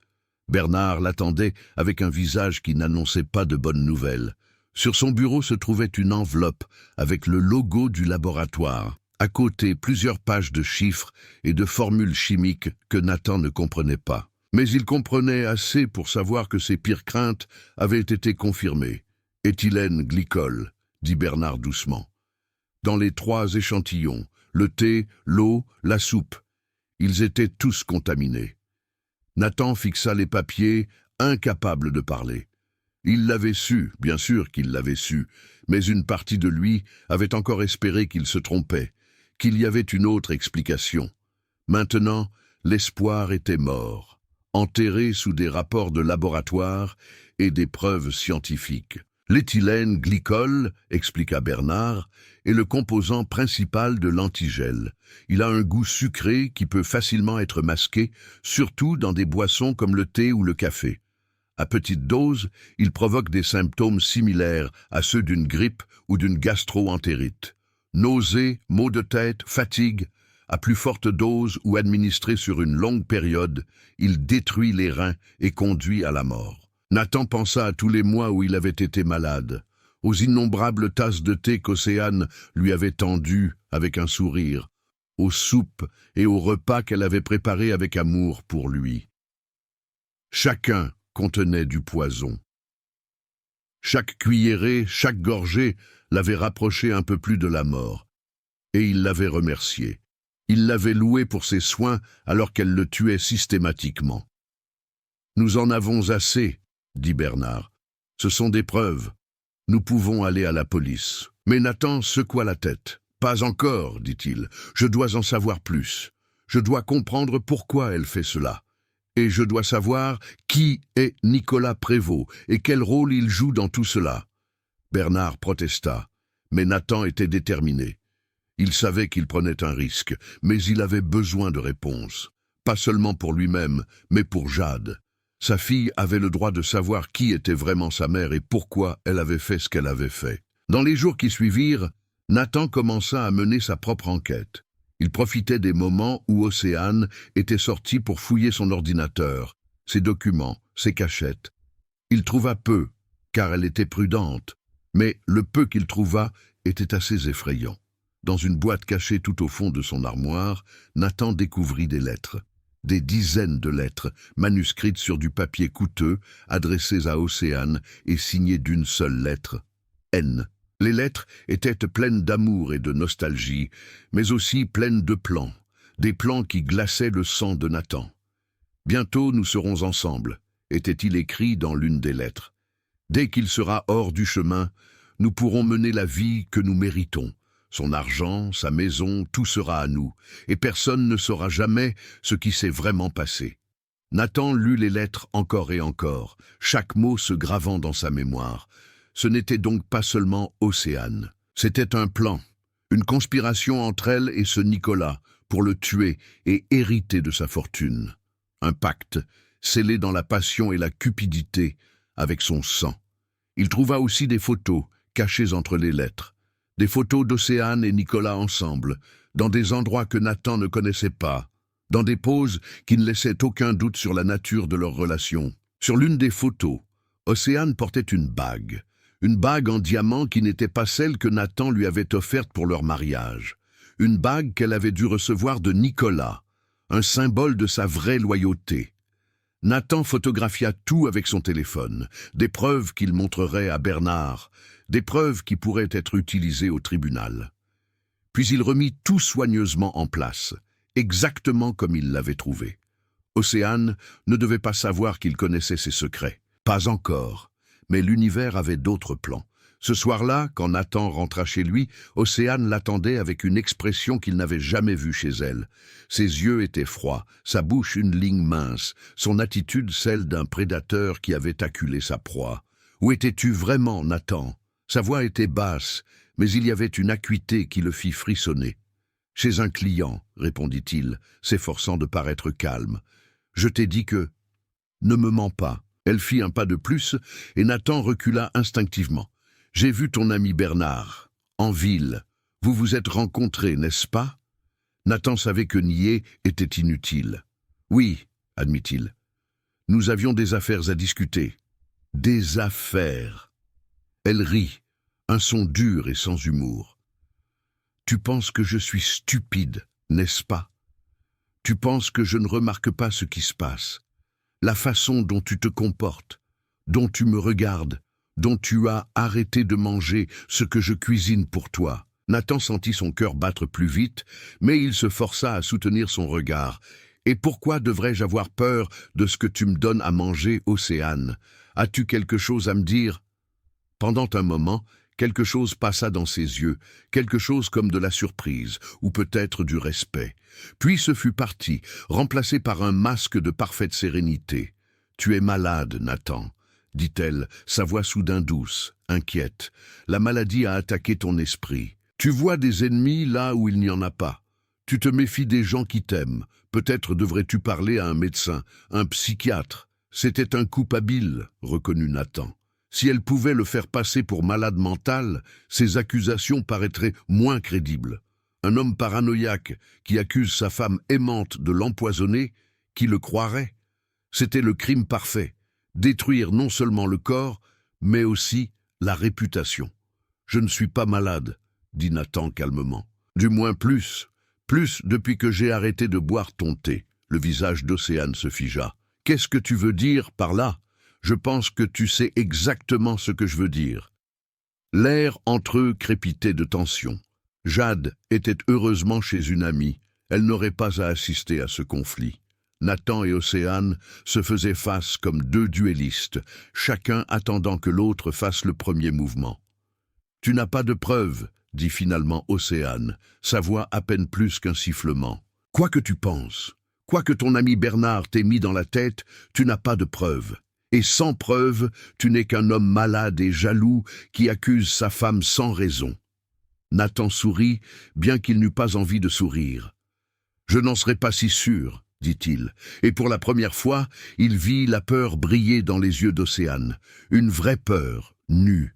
Bernard l'attendait avec un visage qui n'annonçait pas de bonnes nouvelles. Sur son bureau se trouvait une enveloppe avec le logo du laboratoire. À côté, plusieurs pages de chiffres et de formules chimiques que Nathan ne comprenait pas. Mais il comprenait assez pour savoir que ses pires craintes avaient été confirmées. « Éthylène glycol », dit Bernard doucement. Dans les 3 échantillons, le thé, l'eau, la soupe, ils étaient tous contaminés. Nathan fixa les papiers, incapable de parler. Il l'avait su, bien sûr qu'il l'avait su, mais une partie de lui avait encore espéré qu'il se trompait, qu'il y avait une autre explication. Maintenant, l'espoir était mort, enterré sous des rapports de laboratoire et des preuves scientifiques. L'éthylène glycol, expliqua Bernard, est le composant principal de l'antigel. Il a un goût sucré qui peut facilement être masqué, surtout dans des boissons comme le thé ou le café. À petite dose, il provoque des symptômes similaires à ceux d'une grippe ou d'une gastro-entérite. Nausées, maux de tête, fatigue. À plus forte dose ou administré sur une longue période, il détruit les reins et conduit à la mort. Nathan pensa à tous les mois où il avait été malade, aux innombrables tasses de thé qu'Océane lui avait tendues avec un sourire, aux soupes et aux repas qu'elle avait préparés avec amour pour lui. Chacun contenait du poison. Chaque cuillerée, chaque gorgée l'avait rapproché un peu plus de la mort. Et il l'avait remercié. Il l'avait loué pour ses soins alors qu'elle le tuait systématiquement. « Nous en avons assez, » dit Bernard. « Ce sont des preuves. Nous pouvons aller à la police. » Mais Nathan secoua la tête. « Pas encore, dit-il. Je dois en savoir plus. Je dois comprendre pourquoi elle fait cela. Et je dois savoir qui est Nicolas Prévost et quel rôle il joue dans tout cela. » Bernard protesta, mais Nathan était déterminé. Il savait qu'il prenait un risque, mais il avait besoin de réponses. Pas seulement pour lui-même, mais pour Jade. Sa fille avait le droit de savoir qui était vraiment sa mère et pourquoi elle avait fait ce qu'elle avait fait. Dans les jours qui suivirent, Nathan commença à mener sa propre enquête. Il profitait des moments où Océane était sortie pour fouiller son ordinateur, ses documents, ses cachettes. Il trouva peu, car elle était prudente, mais le peu qu'il trouva était assez effrayant. Dans une boîte cachée tout au fond de son armoire, Nathan découvrit des lettres. Des dizaines de lettres, manuscrites sur du papier coûteux, adressées à Océane et signées d'une seule lettre, N. Les lettres étaient pleines d'amour et de nostalgie, mais aussi pleines de plans, des plans qui glaçaient le sang de Nathan. « Bientôt nous serons ensemble », était-il écrit dans l'une des lettres. « Dès qu'il sera hors du chemin, nous pourrons mener la vie que nous méritons. Son argent, sa maison, tout sera à nous, et personne ne saura jamais ce qui s'est vraiment passé. » Nathan lut les lettres encore et encore, chaque mot se gravant dans sa mémoire. Ce n'était donc pas seulement Océane. C'était un plan, une conspiration entre elle et ce Nicolas pour le tuer et hériter de sa fortune. Un pacte, scellé dans la passion et la cupidité, avec son sang. Il trouva aussi des photos, cachées entre les lettres. Des photos d'Océane et Nicolas ensemble, dans des endroits que Nathan ne connaissait pas, dans des poses qui ne laissaient aucun doute sur la nature de leur relation. Sur l'une des photos, Océane portait une bague en diamant qui n'était pas celle que Nathan lui avait offerte pour leur mariage. Une bague qu'elle avait dû recevoir de Nicolas, un symbole de sa vraie loyauté. Nathan photographia tout avec son téléphone, des preuves qu'il montrerait à Bernard, des preuves qui pourraient être utilisées au tribunal. Puis il remit tout soigneusement en place, exactement comme il l'avait trouvé. Océane ne devait pas savoir qu'il connaissait ses secrets. Pas encore. Mais l'univers avait d'autres plans. Ce soir-là, quand Nathan rentra chez lui, Océane l'attendait avec une expression qu'il n'avait jamais vue chez elle. Ses yeux étaient froids, sa bouche une ligne mince, son attitude celle d'un prédateur qui avait acculé sa proie. « Où étais-tu vraiment, Nathan ?» Sa voix était basse, mais il y avait une acuité qui le fit frissonner. « Chez un client, répondit-il, s'efforçant de paraître calme. Je t'ai dit que... Ne me mens pas. Elle fit un pas de plus, et Nathan recula instinctivement. J'ai vu ton ami Bernard, en ville. Vous vous êtes rencontrés, n'est-ce pas? Nathan savait que nier était inutile. Oui, admit-il. Nous avions des affaires à discuter. Des affaires. Elle rit, un son dur et sans humour. Tu penses que je suis stupide, n'est-ce pas? Tu penses que je ne remarque pas ce qui se passe, la façon dont tu te comportes, dont tu me regardes, dont tu as arrêté de manger ce que je cuisine pour toi. Nathan sentit son cœur battre plus vite, mais il se força à soutenir son regard. Et pourquoi devrais-je avoir peur de ce que tu me donnes à manger, Océane? As-tu quelque chose à me dire? Pendant un moment, quelque chose passa dans ses yeux, quelque chose comme de la surprise, ou peut-être du respect. Puis ce fut parti, remplacé par un masque de parfaite sérénité. « Tu es malade, Nathan, » dit-elle, sa voix soudain douce, inquiète. « La maladie a attaqué ton esprit. Tu vois des ennemis là où il n'y en a pas. Tu te méfies des gens qui t'aiment. Peut-être devrais-tu parler à un médecin, un psychiatre. » C'était un coup habile, reconnut Nathan. Si elle pouvait le faire passer pour malade mental, ses accusations paraîtraient moins crédibles. Un homme paranoïaque qui accuse sa femme aimante de l'empoisonner, qui le croirait? C'était le crime parfait, détruire non seulement le corps, mais aussi la réputation. « Je ne suis pas malade, » dit Nathan calmement. « Du moins plus depuis que j'ai arrêté de boire ton thé. » Le visage d'Océane se figea. « Qu'est-ce que tu veux dire par là? Je pense que tu sais exactement ce que je veux dire. » L'air entre eux crépitait de tension. Jade était heureusement chez une amie. Elle n'aurait pas à assister à ce conflit. Nathan et Océane se faisaient face comme deux duellistes, chacun attendant que l'autre fasse le premier mouvement. « Tu n'as pas de preuves, » dit finalement Océane, sa voix à peine plus qu'un sifflement. « Quoi que tu penses, quoi que ton ami Bernard t'ait mis dans la tête, tu n'as pas de preuves. Et sans preuve, tu n'es qu'un homme malade et jaloux qui accuse sa femme sans raison. » Nathan sourit, bien qu'il n'eût pas envie de sourire. « Je n'en serais pas si sûr, » dit-il, et pour la première fois, il vit la peur briller dans les yeux d'Océane, une vraie peur, nue.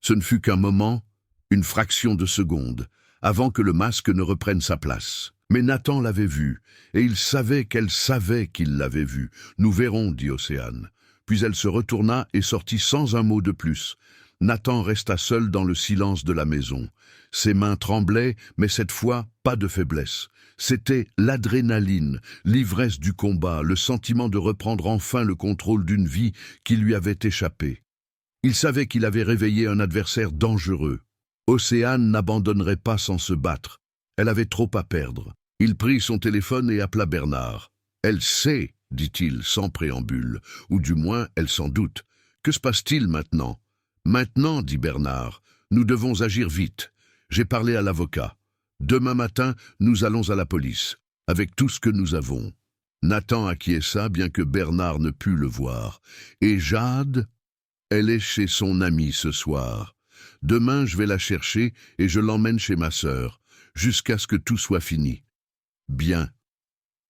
Ce ne fut qu'un moment, une fraction de seconde, avant que le masque ne reprenne sa place. Mais Nathan l'avait vu, et il savait qu'elle savait qu'il l'avait vu. « Nous verrons, » dit Océane. Puis elle se retourna et sortit sans un mot de plus. Nathan resta seul dans le silence de la maison. Ses mains tremblaient, mais cette fois, pas de faiblesse. C'était l'adrénaline, l'ivresse du combat, le sentiment de reprendre enfin le contrôle d'une vie qui lui avait échappé. Il savait qu'il avait réveillé un adversaire dangereux. Océane n'abandonnerait pas sans se battre. Elle avait trop à perdre. Il prit son téléphone et appela Bernard. « Elle sait, » dit-il sans préambule, ou du moins elle s'en doute. « Que se passe-t-il maintenant ?»« Maintenant, » dit Bernard, « nous devons agir vite. J'ai parlé à l'avocat. Demain matin, nous allons à la police, avec tout ce que nous avons. » Nathan acquiesça, bien que Bernard ne pût le voir. « Et Jade ? Elle est chez son amie ce soir. Demain, je vais la chercher et je l'emmène chez ma sœur, jusqu'à ce que tout soit fini. »« Bien. »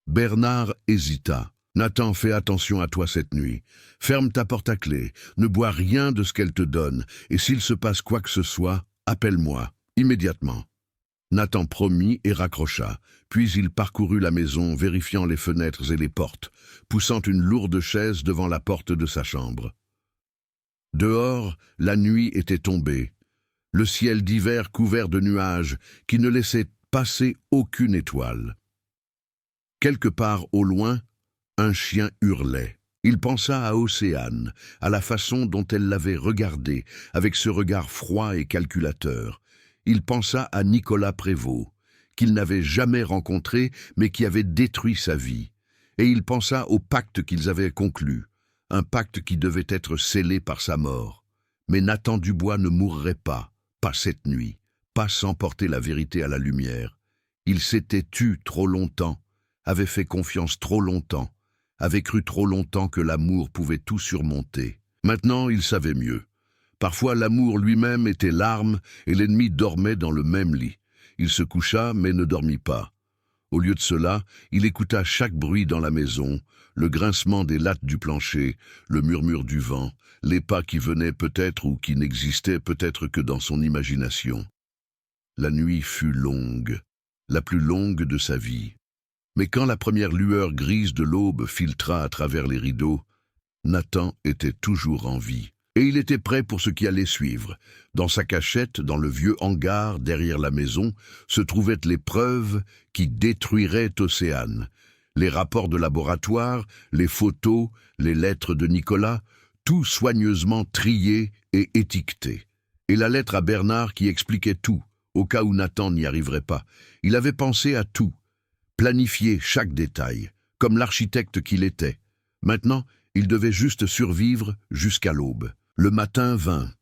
Bernard hésita. « Nathan, fais attention à toi cette nuit. Ferme ta porte à clé, ne bois rien de ce qu'elle te donne, et s'il se passe quoi que ce soit, appelle-moi, immédiatement. » Nathan promit et raccrocha, puis il parcourut la maison, vérifiant les fenêtres et les portes, poussant une lourde chaise devant la porte de sa chambre. Dehors, la nuit était tombée, le ciel d'hiver couvert de nuages qui ne laissaient passer aucune étoile. Quelque part au loin, un chien hurlait. Il pensa à Océane, à la façon dont elle l'avait regardé, avec ce regard froid et calculateur. Il pensa à Nicolas Prévost, qu'il n'avait jamais rencontré, mais qui avait détruit sa vie. Et il pensa au pacte qu'ils avaient conclu, un pacte qui devait être scellé par sa mort. Mais Nathan Dubois ne mourrait pas cette nuit, pas sans porter la vérité à la lumière. Il s'était tu trop longtemps, avait fait confiance trop longtemps, avait cru trop longtemps que l'amour pouvait tout surmonter. Maintenant, il savait mieux. Parfois l'amour lui-même était l'arme et l'ennemi dormait dans le même lit. Il se coucha mais ne dormit pas. Au lieu de cela, il écouta chaque bruit dans la maison, le grincement des lattes du plancher, le murmure du vent, les pas qui venaient peut-être ou qui n'existaient peut-être que dans son imagination. La nuit fut longue, la plus longue de sa vie. Mais quand la première lueur grise de l'aube filtra à travers les rideaux, Nathan était toujours en vie. Et il était prêt pour ce qui allait suivre. Dans sa cachette, dans le vieux hangar derrière la maison, se trouvaient les preuves qui détruiraient Océane. Les rapports de laboratoire, les photos, les lettres de Nicolas, tout soigneusement trié et étiqueté. Et la lettre à Bernard qui expliquait tout, au cas où Nathan n'y arriverait pas. Il avait pensé à tout, planifié chaque détail, comme l'architecte qu'il était. Maintenant, il devait juste survivre jusqu'à l'aube. Le matin vint,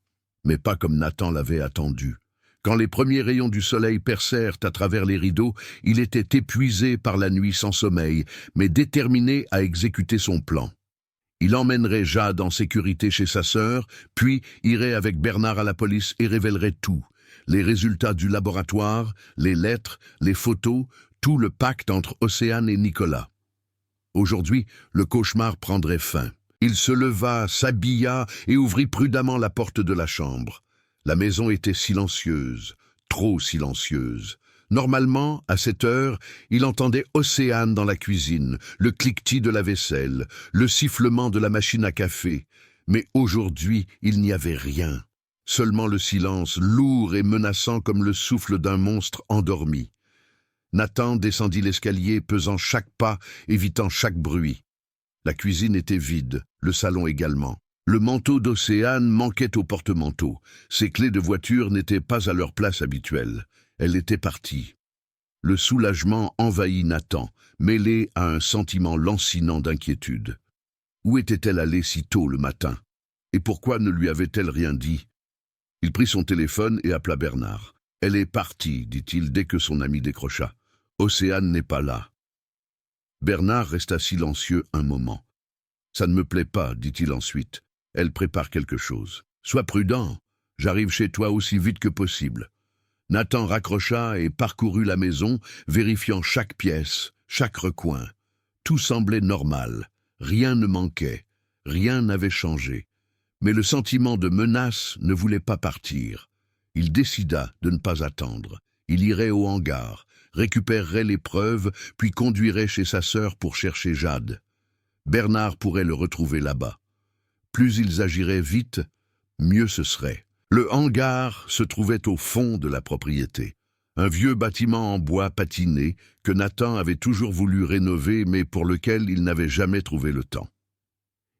mais pas comme Nathan l'avait attendu. Quand les premiers rayons du soleil percèrent à travers les rideaux, il était épuisé par la nuit sans sommeil, mais déterminé à exécuter son plan. Il emmènerait Jade en sécurité chez sa sœur, puis irait avec Bernard à la police et révélerait tout. Les résultats du laboratoire, les lettres, les photos, tout le pacte entre Océane et Nicolas. Aujourd'hui, le cauchemar prendrait fin. Il se leva, s'habilla et ouvrit prudemment la porte de la chambre. La maison était silencieuse, trop silencieuse. Normalement, à cette heure, il entendait Océane dans la cuisine, le cliquetis de la vaisselle, le sifflement de la machine à café. Mais aujourd'hui, il n'y avait rien. Seulement le silence, lourd et menaçant comme le souffle d'un monstre endormi. Nathan descendit l'escalier, pesant chaque pas, évitant chaque bruit. La cuisine était vide, le salon également. Le manteau d'Océane manquait au porte-manteau. Ses clés de voiture n'étaient pas à leur place habituelle. Elle était partie. Le soulagement envahit Nathan, mêlé à un sentiment lancinant d'inquiétude. Où était-elle allée si tôt le matin? Et pourquoi ne lui avait-elle rien dit? Il prit son téléphone et appela Bernard. « Elle est partie, dit-il dès que son ami décrocha. Océane n'est pas là. » Bernard resta silencieux un moment. « Ça ne me plaît pas, dit-il ensuite. Elle prépare quelque chose. Sois prudent, j'arrive chez toi aussi vite que possible. » Nathan raccrocha et parcourut la maison, vérifiant chaque pièce, chaque recoin. Tout semblait normal, rien ne manquait, rien n'avait changé. Mais le sentiment de menace ne voulait pas partir. Il décida de ne pas attendre. Il irait au hangar, récupérerait les preuves, puis conduirait chez sa sœur pour chercher Jade. Bernard pourrait le retrouver là-bas. Plus ils agiraient vite, mieux ce serait. Le hangar se trouvait au fond de la propriété. Un vieux bâtiment en bois patiné que Nathan avait toujours voulu rénover mais pour lequel il n'avait jamais trouvé le temps.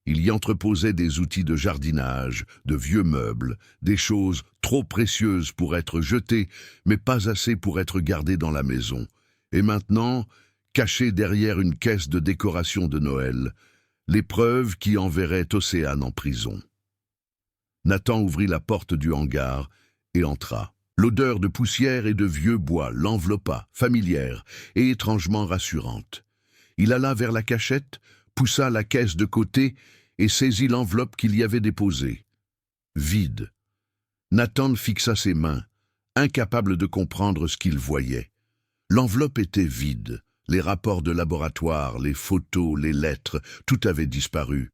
Il y entreposait des outils de jardinage, de vieux meubles, des choses trop précieuses pour être jetées, mais pas assez pour être gardées dans la maison. Et maintenant, cachées derrière une caisse de décoration de Noël, les preuves qui enverraient Océane en prison. Nathan ouvrit la porte du hangar et entra. L'odeur de poussière et de vieux bois l'enveloppa, familière et étrangement rassurante. Il alla vers la cachette, poussa la caisse de côté et saisit l'enveloppe qu'il y avait déposée. Vide. Nathan fixa ses mains, incapable de comprendre ce qu'il voyait. L'enveloppe était vide. Les rapports de laboratoire, les photos, les lettres, tout avait disparu.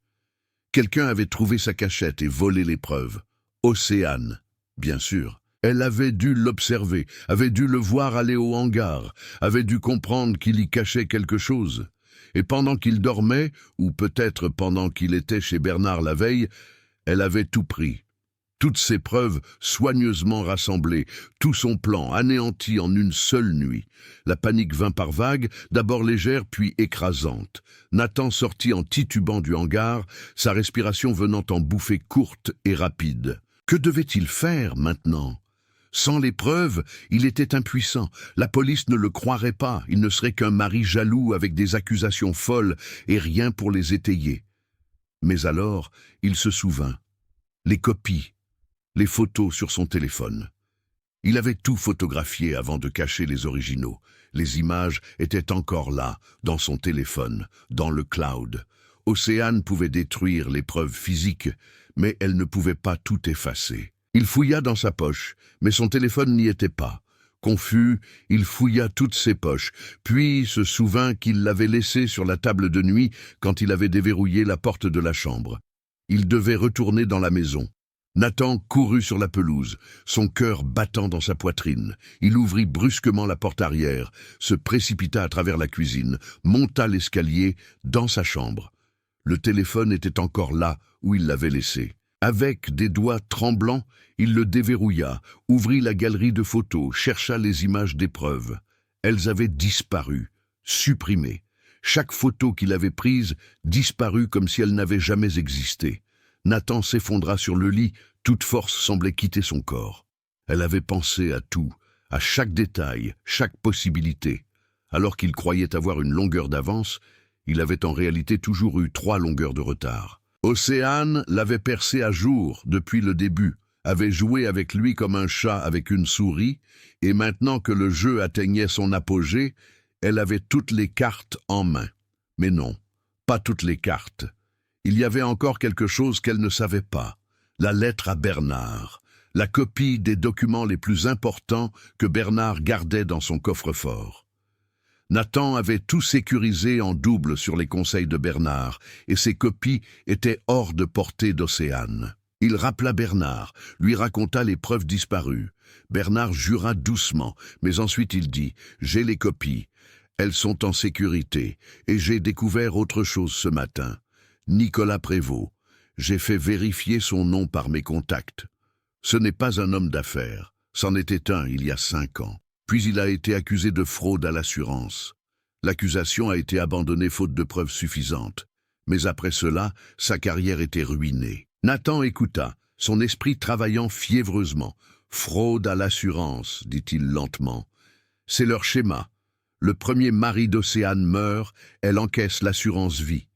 Quelqu'un avait trouvé sa cachette et volé les preuves. Océane, bien sûr. Elle avait dû l'observer, avait dû le voir aller au hangar, avait dû comprendre qu'il y cachait quelque chose. Et pendant qu'il dormait, ou peut-être pendant qu'il était chez Bernard la veille, elle avait tout pris. Toutes ses preuves soigneusement rassemblées, tout son plan anéanti en une seule nuit. La panique vint par vagues, d'abord légère puis écrasante. Nathan sortit en titubant du hangar, sa respiration venant en bouffées courtes et rapides. Que devait-il faire maintenant ? Sans les preuves, il était impuissant. La police ne le croirait pas. Il ne serait qu'un mari jaloux avec des accusations folles et rien pour les étayer. Mais alors, il se souvint. Les copies, les photos sur son téléphone. Il avait tout photographié avant de cacher les originaux. Les images étaient encore là, dans son téléphone, dans le cloud. Océane pouvait détruire les preuves physiques, mais elle ne pouvait pas tout effacer. Il fouilla dans sa poche, mais son téléphone n'y était pas. Confus, il fouilla toutes ses poches, puis se souvint qu'il l'avait laissé sur la table de nuit quand il avait déverrouillé la porte de la chambre. Il devait retourner dans la maison. Nathan courut sur la pelouse, son cœur battant dans sa poitrine. Il ouvrit brusquement la porte arrière, se précipita à travers la cuisine, monta l'escalier dans sa chambre. Le téléphone était encore là où il l'avait laissé. Avec des doigts tremblants, il le déverrouilla, ouvrit la galerie de photos, chercha les images d'épreuves. Elles avaient disparu, supprimées. Chaque photo qu'il avait prise disparut comme si elle n'avait jamais existé. Nathan s'effondra sur le lit, toute force semblait quitter son corps. Elle avait pensé à tout, à chaque détail, chaque possibilité. Alors qu'il croyait avoir une longueur d'avance, il avait en réalité toujours eu 3 longueurs de retard. Océane l'avait percé à jour depuis le début, avait joué avec lui comme un chat avec une souris, et maintenant que le jeu atteignait son apogée, elle avait toutes les cartes en main. Mais non, pas toutes les cartes. Il y avait encore quelque chose qu'elle ne savait pas. La lettre à Bernard, la copie des documents les plus importants que Bernard gardait dans son coffre-fort. Nathan avait tout sécurisé en double sur les conseils de Bernard, et ses copies étaient hors de portée d'Océane. Il rappela Bernard, lui raconta les preuves disparues. Bernard jura doucement, mais ensuite il dit « J'ai les copies. Elles sont en sécurité, et j'ai découvert autre chose ce matin. Nicolas Prévost. J'ai fait vérifier son nom par mes contacts. Ce n'est pas un homme d'affaires. C'en était un il y a 5 ans. Puis il a été accusé de fraude à l'assurance. L'accusation a été abandonnée faute de preuves suffisantes. Mais après cela, sa carrière était ruinée. » Nathan écouta, son esprit travaillant fiévreusement. « Fraude à l'assurance, dit-il lentement. C'est leur schéma. Le premier mari d'Océane meurt, elle encaisse l'assurance vie.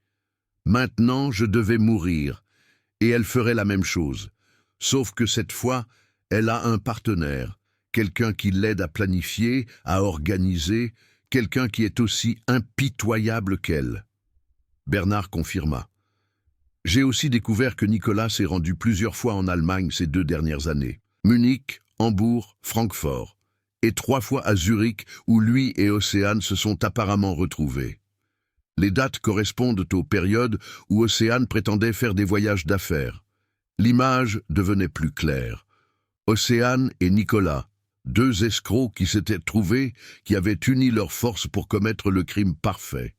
Maintenant, je devais mourir, et elle ferait la même chose. Sauf que cette fois, elle a un partenaire, quelqu'un qui l'aide à planifier, à organiser, quelqu'un qui est aussi impitoyable qu'elle. » Bernard confirma. « J'ai aussi découvert que Nicolas s'est rendu plusieurs fois en Allemagne ces 2 dernières années. Munich, Hambourg, Francfort, et 3 fois à Zurich où lui et Océane se sont apparemment retrouvés. Les dates correspondent aux périodes où Océane prétendait faire des voyages d'affaires. L'image devenait plus claire. Océane et Nicolas, 2 escrocs qui s'étaient trouvés, qui avaient uni leurs forces pour commettre le crime parfait.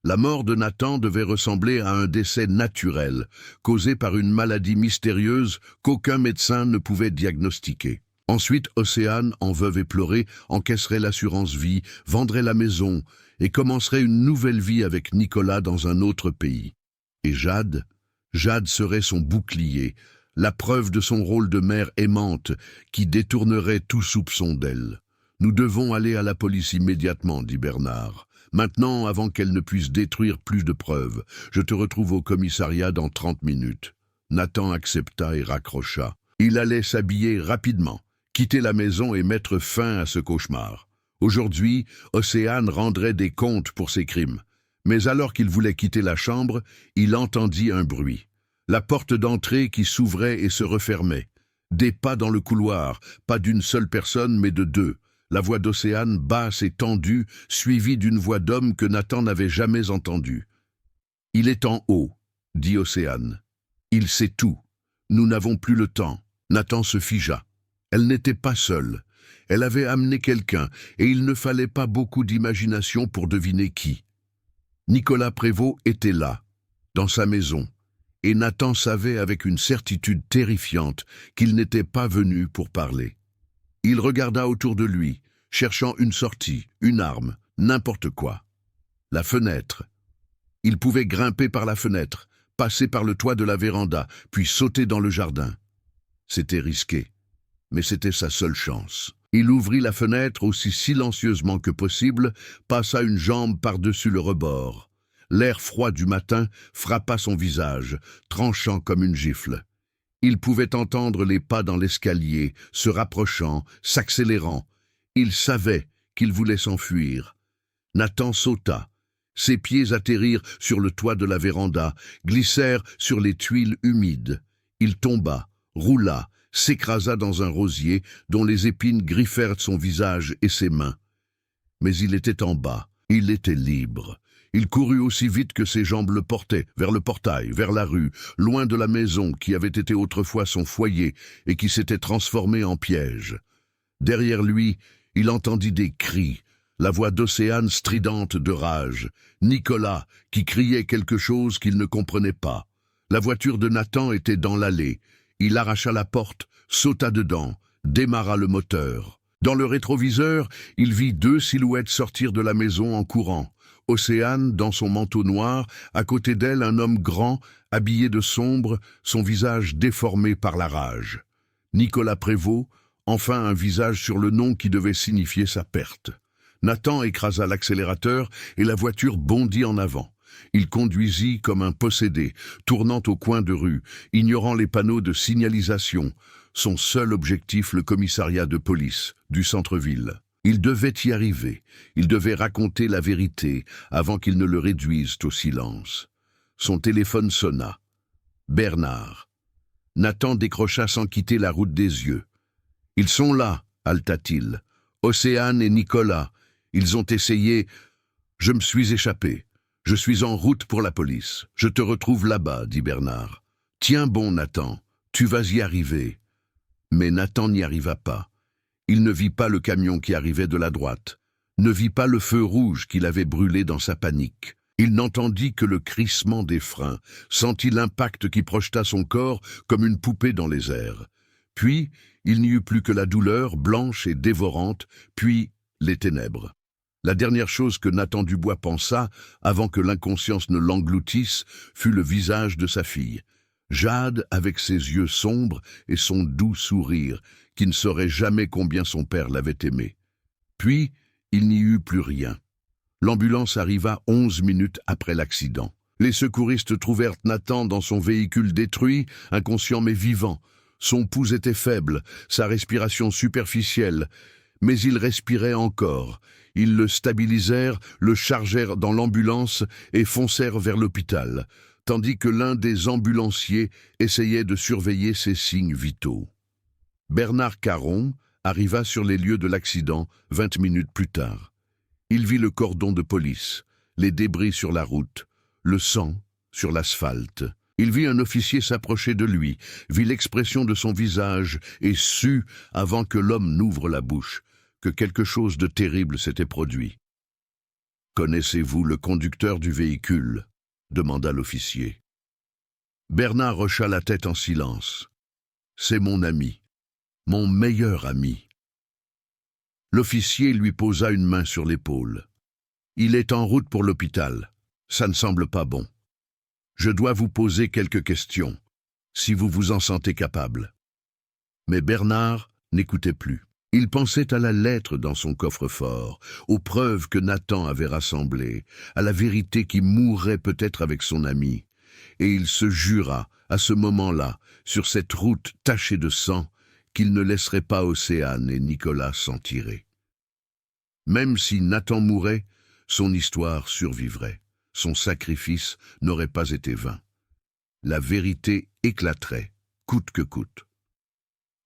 La mort de Nathan devait ressembler à un décès naturel, causé par une maladie mystérieuse qu'aucun médecin ne pouvait diagnostiquer. Ensuite, Océane, en veuve éplorée, encaisserait l'assurance vie, vendrait la maison et commencerait une nouvelle vie avec Nicolas dans un autre pays. Et Jade serait son bouclier, la preuve de son rôle de mère aimante qui détournerait tout soupçon d'elle. « Nous devons aller à la police immédiatement, dit Bernard. Maintenant, avant qu'elle ne puisse détruire plus de preuves, je te retrouve au commissariat dans 30 minutes. » Nathan accepta et raccrocha. Il allait s'habiller rapidement, quitter la maison et mettre fin à ce cauchemar. Aujourd'hui, Océane rendrait des comptes pour ses crimes. Mais alors qu'il voulait quitter la chambre, il entendit un bruit. La porte d'entrée qui s'ouvrait et se refermait. Des pas dans le couloir, pas d'une seule personne mais de 2. La voix d'Océane, basse et tendue, suivie d'une voix d'homme que Nathan n'avait jamais entendue. « Il est en haut, » dit Océane. « Il sait tout. Nous n'avons plus le temps. » Nathan se figea. Elle n'était pas seule. Elle avait amené quelqu'un, et il ne fallait pas beaucoup d'imagination pour deviner qui. Nicolas Prévost était là, dans sa maison, et Nathan savait avec une certitude terrifiante qu'il n'était pas venu pour parler. Il regarda autour de lui, cherchant une sortie, une arme, n'importe quoi. La fenêtre. Il pouvait grimper par la fenêtre, passer par le toit de la véranda, puis sauter dans le jardin. C'était risqué, mais c'était sa seule chance. Il ouvrit la fenêtre aussi silencieusement que possible, passa une jambe par-dessus le rebord. L'air froid du matin frappa son visage, tranchant comme une gifle. Il pouvait entendre les pas dans l'escalier, se rapprochant, s'accélérant. Il savait qu'il voulait s'enfuir. Nathan sauta. Ses pieds atterrirent sur le toit de la véranda, glissèrent sur les tuiles humides. Il tomba, roula, s'écrasa dans un rosier dont les épines griffèrent son visage et ses mains. Mais il était en bas, il était libre. Il courut aussi vite que ses jambes le portaient, vers le portail, vers la rue, loin de la maison qui avait été autrefois son foyer et qui s'était transformée en piège. Derrière lui, il entendit des cris, la voix d'Océane stridente de rage, Nicolas qui criait quelque chose qu'il ne comprenait pas. La voiture de Nathan était dans l'allée. Il arracha la porte, sauta dedans, démarra le moteur. Dans le rétroviseur, il vit 2 silhouettes sortir de la maison en courant. Océane, dans son manteau noir, à côté d'elle un homme grand, habillé de sombre, son visage déformé par la rage. Nicolas Prévost, enfin un visage sur le nom qui devait signifier sa perte. Nathan écrasa l'accélérateur et la voiture bondit en avant. Il conduisit comme un possédé, tournant au coin de rue, ignorant les panneaux de signalisation. Son seul objectif, le commissariat de police du centre-ville. Il devait y arriver. Il devait raconter la vérité avant qu'ils ne le réduisent au silence. Son téléphone sonna. Bernard. Nathan décrocha sans quitter la route des yeux. « Ils sont là » haleta-t-il. « Océane et Nicolas. Ils ont essayé... Je me suis échappé. Je suis en route pour la police. Je te retrouve là-bas, dit Bernard. Tiens bon, Nathan, tu vas y arriver. Mais Nathan n'y arriva pas. Il ne vit pas le camion qui arrivait de la droite, ne vit pas le feu rouge qu'il avait brûlé dans sa panique. Il n'entendit que le crissement des freins, sentit l'impact qui projeta son corps comme une poupée dans les airs. Puis, il n'y eut plus que la douleur, blanche et dévorante, puis les ténèbres. La dernière chose que Nathan Dubois pensa, avant que l'inconscience ne l'engloutisse, fut le visage de sa fille. Jade, avec ses yeux sombres et son doux sourire, qui ne saurait jamais combien son père l'avait aimé. Puis, il n'y eut plus rien. L'ambulance arriva 11 minutes après l'accident. Les secouristes trouvèrent Nathan dans son véhicule détruit, inconscient mais vivant. Son pouls était faible, sa respiration superficielle, mais il respirait encore. Ils le stabilisèrent, le chargèrent dans l'ambulance et foncèrent vers l'hôpital, tandis que l'un des ambulanciers essayait de surveiller ses signes vitaux. Bernard Caron arriva sur les lieux de l'accident 20 minutes plus tard. Il vit le cordon de police, les débris sur la route, le sang sur l'asphalte. Il vit un officier s'approcher de lui, vit l'expression de son visage et sut, avant que l'homme n'ouvre la bouche, que quelque chose de terrible s'était produit. « Connaissez-vous le conducteur du véhicule ?» demanda l'officier. Bernard hocha la tête en silence. « C'est mon ami, mon meilleur ami. » L'officier lui posa une main sur l'épaule. « Il est en route pour l'hôpital. Ça ne semble pas bon. Je dois vous poser quelques questions, si vous vous en sentez capable. » Mais Bernard n'écoutait plus. Il pensait à la lettre dans son coffre-fort, aux preuves que Nathan avait rassemblées, à la vérité qui mourrait peut-être avec son ami. Et il se jura, à ce moment-là, sur cette route tachée de sang, qu'il ne laisserait pas Océane et Nicolas s'en tirer. Même si Nathan mourait, son histoire survivrait. Son sacrifice n'aurait pas été vain. La vérité éclaterait, coûte que coûte.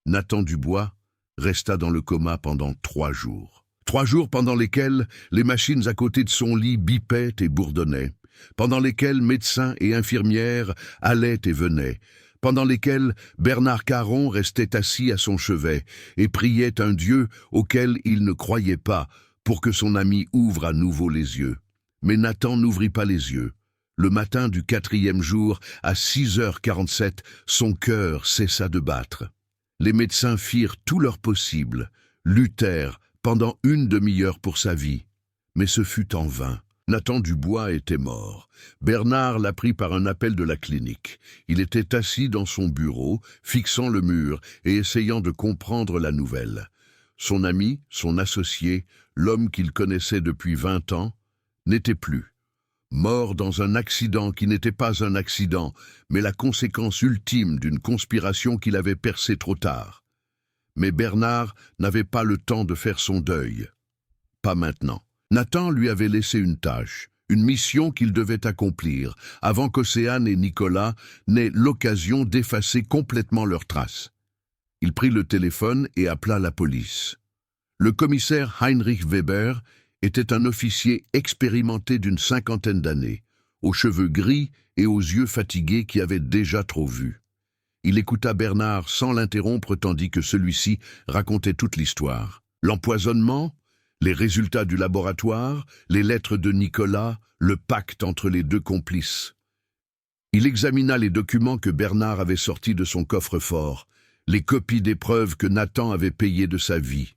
Nathan Dubois resta dans le coma pendant 3 jours. 3 jours pendant lesquels les machines à côté de son lit bipaient et bourdonnaient, pendant lesquels médecins et infirmières allaient et venaient, pendant lesquels Bernard Caron restait assis à son chevet et priait un Dieu auquel il ne croyait pas pour que son ami ouvre à nouveau les yeux. Mais Nathan n'ouvrit pas les yeux. Le matin du 4e jour, à 6h47, son cœur cessa de battre. Les médecins firent tout leur possible, luttèrent pendant 1 demi-heure pour sa vie. Mais ce fut en vain. Nathan Dubois était mort. Bernard l'apprit par un appel de la clinique. Il était assis dans son bureau, fixant le mur et essayant de comprendre la nouvelle. Son ami, son associé, l'homme qu'il connaissait depuis 20 ans, n'était plus. Mort dans un accident qui n'était pas un accident, mais la conséquence ultime d'une conspiration qu'il avait percée trop tard. Mais Bernard n'avait pas le temps de faire son deuil. Pas maintenant. Nathan lui avait laissé une tâche, une mission qu'il devait accomplir avant qu'Océane et Nicolas n'aient l'occasion d'effacer complètement leurs traces. Il prit le téléphone et appela la police. Le commissaire Heinrich Weber était un officier expérimenté d'une 50aine d'années, aux cheveux gris et aux yeux fatigués qui avaient déjà trop vu. Il écouta Bernard sans l'interrompre tandis que celui-ci racontait toute l'histoire. L'empoisonnement, les résultats du laboratoire, les lettres de Nicolas, le pacte entre les deux complices. Il examina les documents que Bernard avait sortis de son coffre-fort, les copies des preuves que Nathan avait payées de sa vie.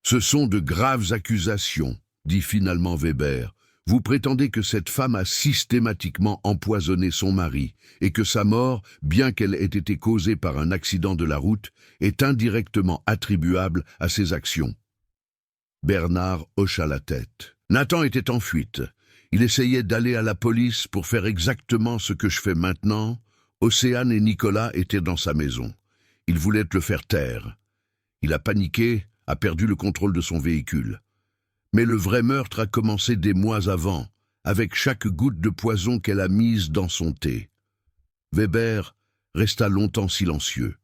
« Ce sont de graves accusations, dit finalement Weber. Vous prétendez que cette femme a systématiquement empoisonné son mari et que sa mort, bien qu'elle ait été causée par un accident de la route, est indirectement attribuable à ses actions. » Bernard hocha la tête. Nathan était en fuite. Il essayait d'aller à la police pour faire exactement ce que je fais maintenant. Océane et Nicolas étaient dans sa maison. Il voulait le faire taire. Il a paniqué, a perdu le contrôle de son véhicule. Mais le vrai meurtre a commencé des mois avant, avec chaque goutte de poison qu'elle a mise dans son thé. Weber resta longtemps silencieux.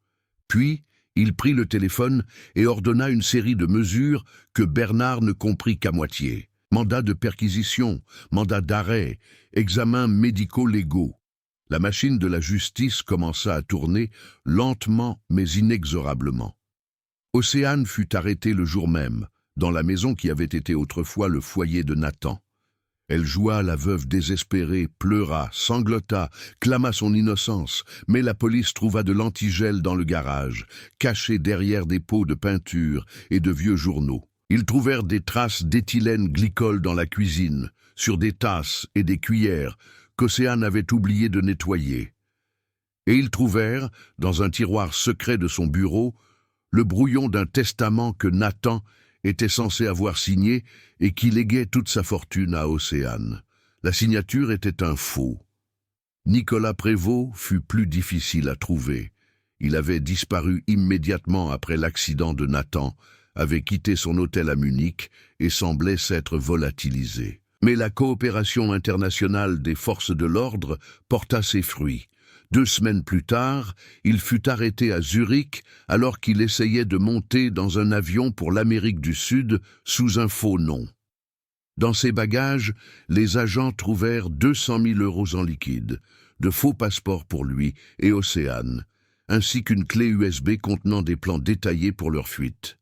Puis, il prit le téléphone et ordonna une série de mesures que Bernard ne comprit qu'à moitié. Mandat de perquisition, mandat d'arrêt, examens médicaux-légaux. La machine de la justice commença à tourner, lentement mais inexorablement. Océane fut arrêtée le jour même, dans la maison qui avait été autrefois le foyer de Nathan. Elle joua la veuve désespérée, pleura, sanglota, clama son innocence, mais la police trouva de l'antigel dans le garage, caché derrière des pots de peinture et de vieux journaux. Ils trouvèrent des traces d'éthylène glycol dans la cuisine, sur des tasses et des cuillères qu'Océane avait oublié de nettoyer. Et ils trouvèrent, dans un tiroir secret de son bureau, le brouillon d'un testament que Nathan était censé avoir signé et qui léguait toute sa fortune à Océane. La signature était un faux. Nicolas Prévost fut plus difficile à trouver. Il avait disparu immédiatement après l'accident de Nathan, avait quitté son hôtel à Munich et semblait s'être volatilisé. Mais la coopération internationale des forces de l'ordre porta ses fruits. 2 semaines plus tard, il fut arrêté à Zurich alors qu'il essayait de monter dans un avion pour l'Amérique du Sud sous un faux nom. Dans ses bagages, les agents trouvèrent 200 000 € en liquide, de faux passeports pour lui et Océane, ainsi qu'une clé USB contenant des plans détaillés pour leur fuite.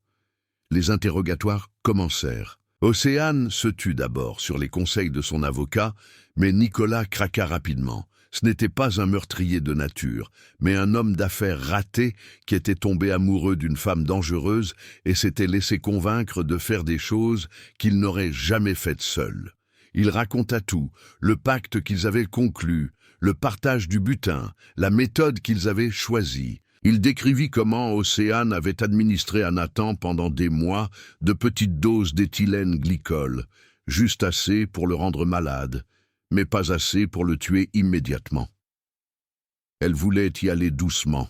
Les interrogatoires commencèrent. Océane se tut d'abord sur les conseils de son avocat, mais Nicolas craqua rapidement. Ce n'était pas un meurtrier de nature, mais un homme d'affaires raté qui était tombé amoureux d'une femme dangereuse et s'était laissé convaincre de faire des choses qu'il n'aurait jamais faites seul. Il raconta tout, le pacte qu'ils avaient conclu, le partage du butin, la méthode qu'ils avaient choisie. Il décrivit comment Océane avait administré à Nathan pendant des mois de petites doses d'éthylène glycol, juste assez pour le rendre malade, mais pas assez pour le tuer immédiatement. Elle voulait y aller doucement,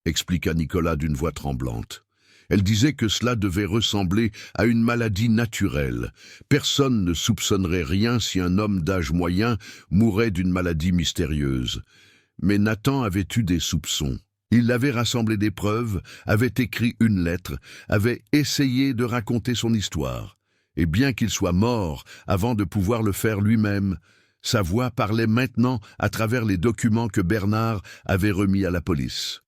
expliqua Nicolas d'une voix tremblante. Elle disait que cela devait ressembler à une maladie naturelle. Personne ne soupçonnerait rien si un homme d'âge moyen mourait d'une maladie mystérieuse. Mais Nathan avait eu des soupçons. Il avait rassemblé des preuves, avait écrit une lettre, avait essayé de raconter son histoire. Et bien qu'il soit mort avant de pouvoir le faire lui-même, sa voix parlait maintenant à travers les documents que Bernard avait remis à la police.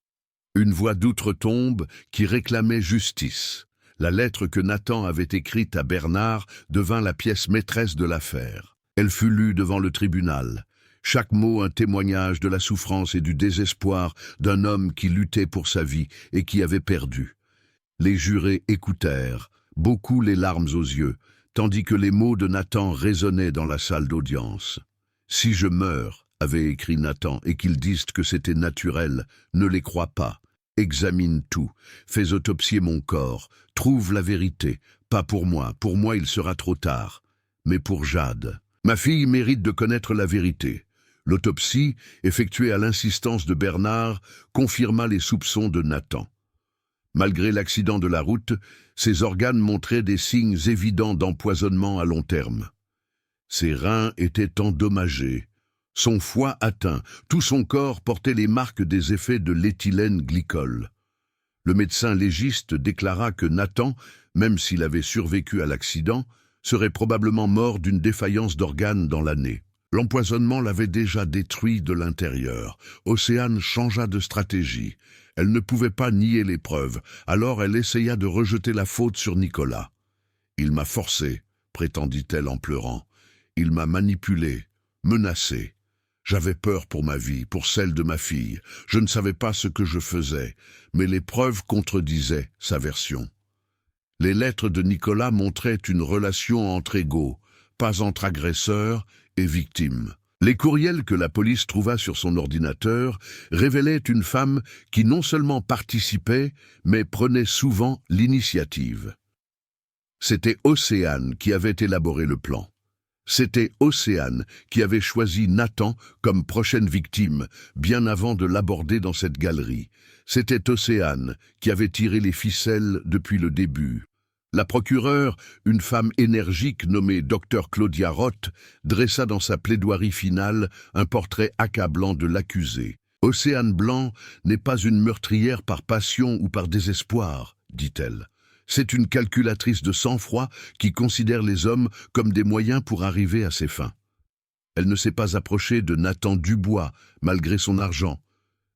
Une voix d'outre-tombe qui réclamait justice. La lettre que Nathan avait écrite à Bernard devint la pièce maîtresse de l'affaire. Elle fut lue devant le tribunal. Chaque mot un témoignage de la souffrance et du désespoir d'un homme qui luttait pour sa vie et qui avait perdu. Les jurés écoutèrent, beaucoup les larmes aux yeux, tandis que les mots de Nathan résonnaient dans la salle d'audience. « Si je meurs, avait écrit Nathan, et qu'ils disent que c'était naturel, ne les crois pas. Examine tout, fais autopsier mon corps, trouve la vérité. Pas pour moi il sera trop tard, mais pour Jade. Ma fille mérite de connaître la vérité. » L'autopsie, effectuée à l'insistance de Bernard, confirma les soupçons de Nathan. Malgré l'accident de la route, ses organes montraient des signes évidents d'empoisonnement à long terme. Ses reins étaient endommagés, son foie atteint, tout son corps portait les marques des effets de l'éthylène glycol. Le médecin légiste déclara que Nathan, même s'il avait survécu à l'accident, serait probablement mort d'une défaillance d'organes dans l'année. L'empoisonnement l'avait déjà détruit de l'intérieur. Océane changea de stratégie. Elle ne pouvait pas nier les preuves, alors elle essaya de rejeter la faute sur Nicolas. « Il m'a forcé », prétendit-elle en pleurant. « Il m'a manipulé, menacé. J'avais peur pour ma vie, pour celle de ma fille. Je ne savais pas ce que je faisais, mais les preuves contredisaient sa version. » Les lettres de Nicolas montraient une relation entre égaux, pas entre agresseurs et victimes. Les courriels que la police trouva sur son ordinateur révélaient une femme qui non seulement participait, mais prenait souvent l'initiative. C'était Océane qui avait élaboré le plan. C'était Océane qui avait choisi Nathan comme prochaine victime, bien avant de l'aborder dans cette galerie. C'était Océane qui avait tiré les ficelles depuis le début. La procureure, une femme énergique nommée Dr Claudia Roth, dressa dans sa plaidoirie finale un portrait accablant de l'accusé. « Océane Blanc n'est pas une meurtrière par passion ou par désespoir, dit-elle. C'est une calculatrice de sang-froid qui considère les hommes comme des moyens pour arriver à ses fins. Elle ne s'est pas approchée de Nathan Dubois, malgré son argent,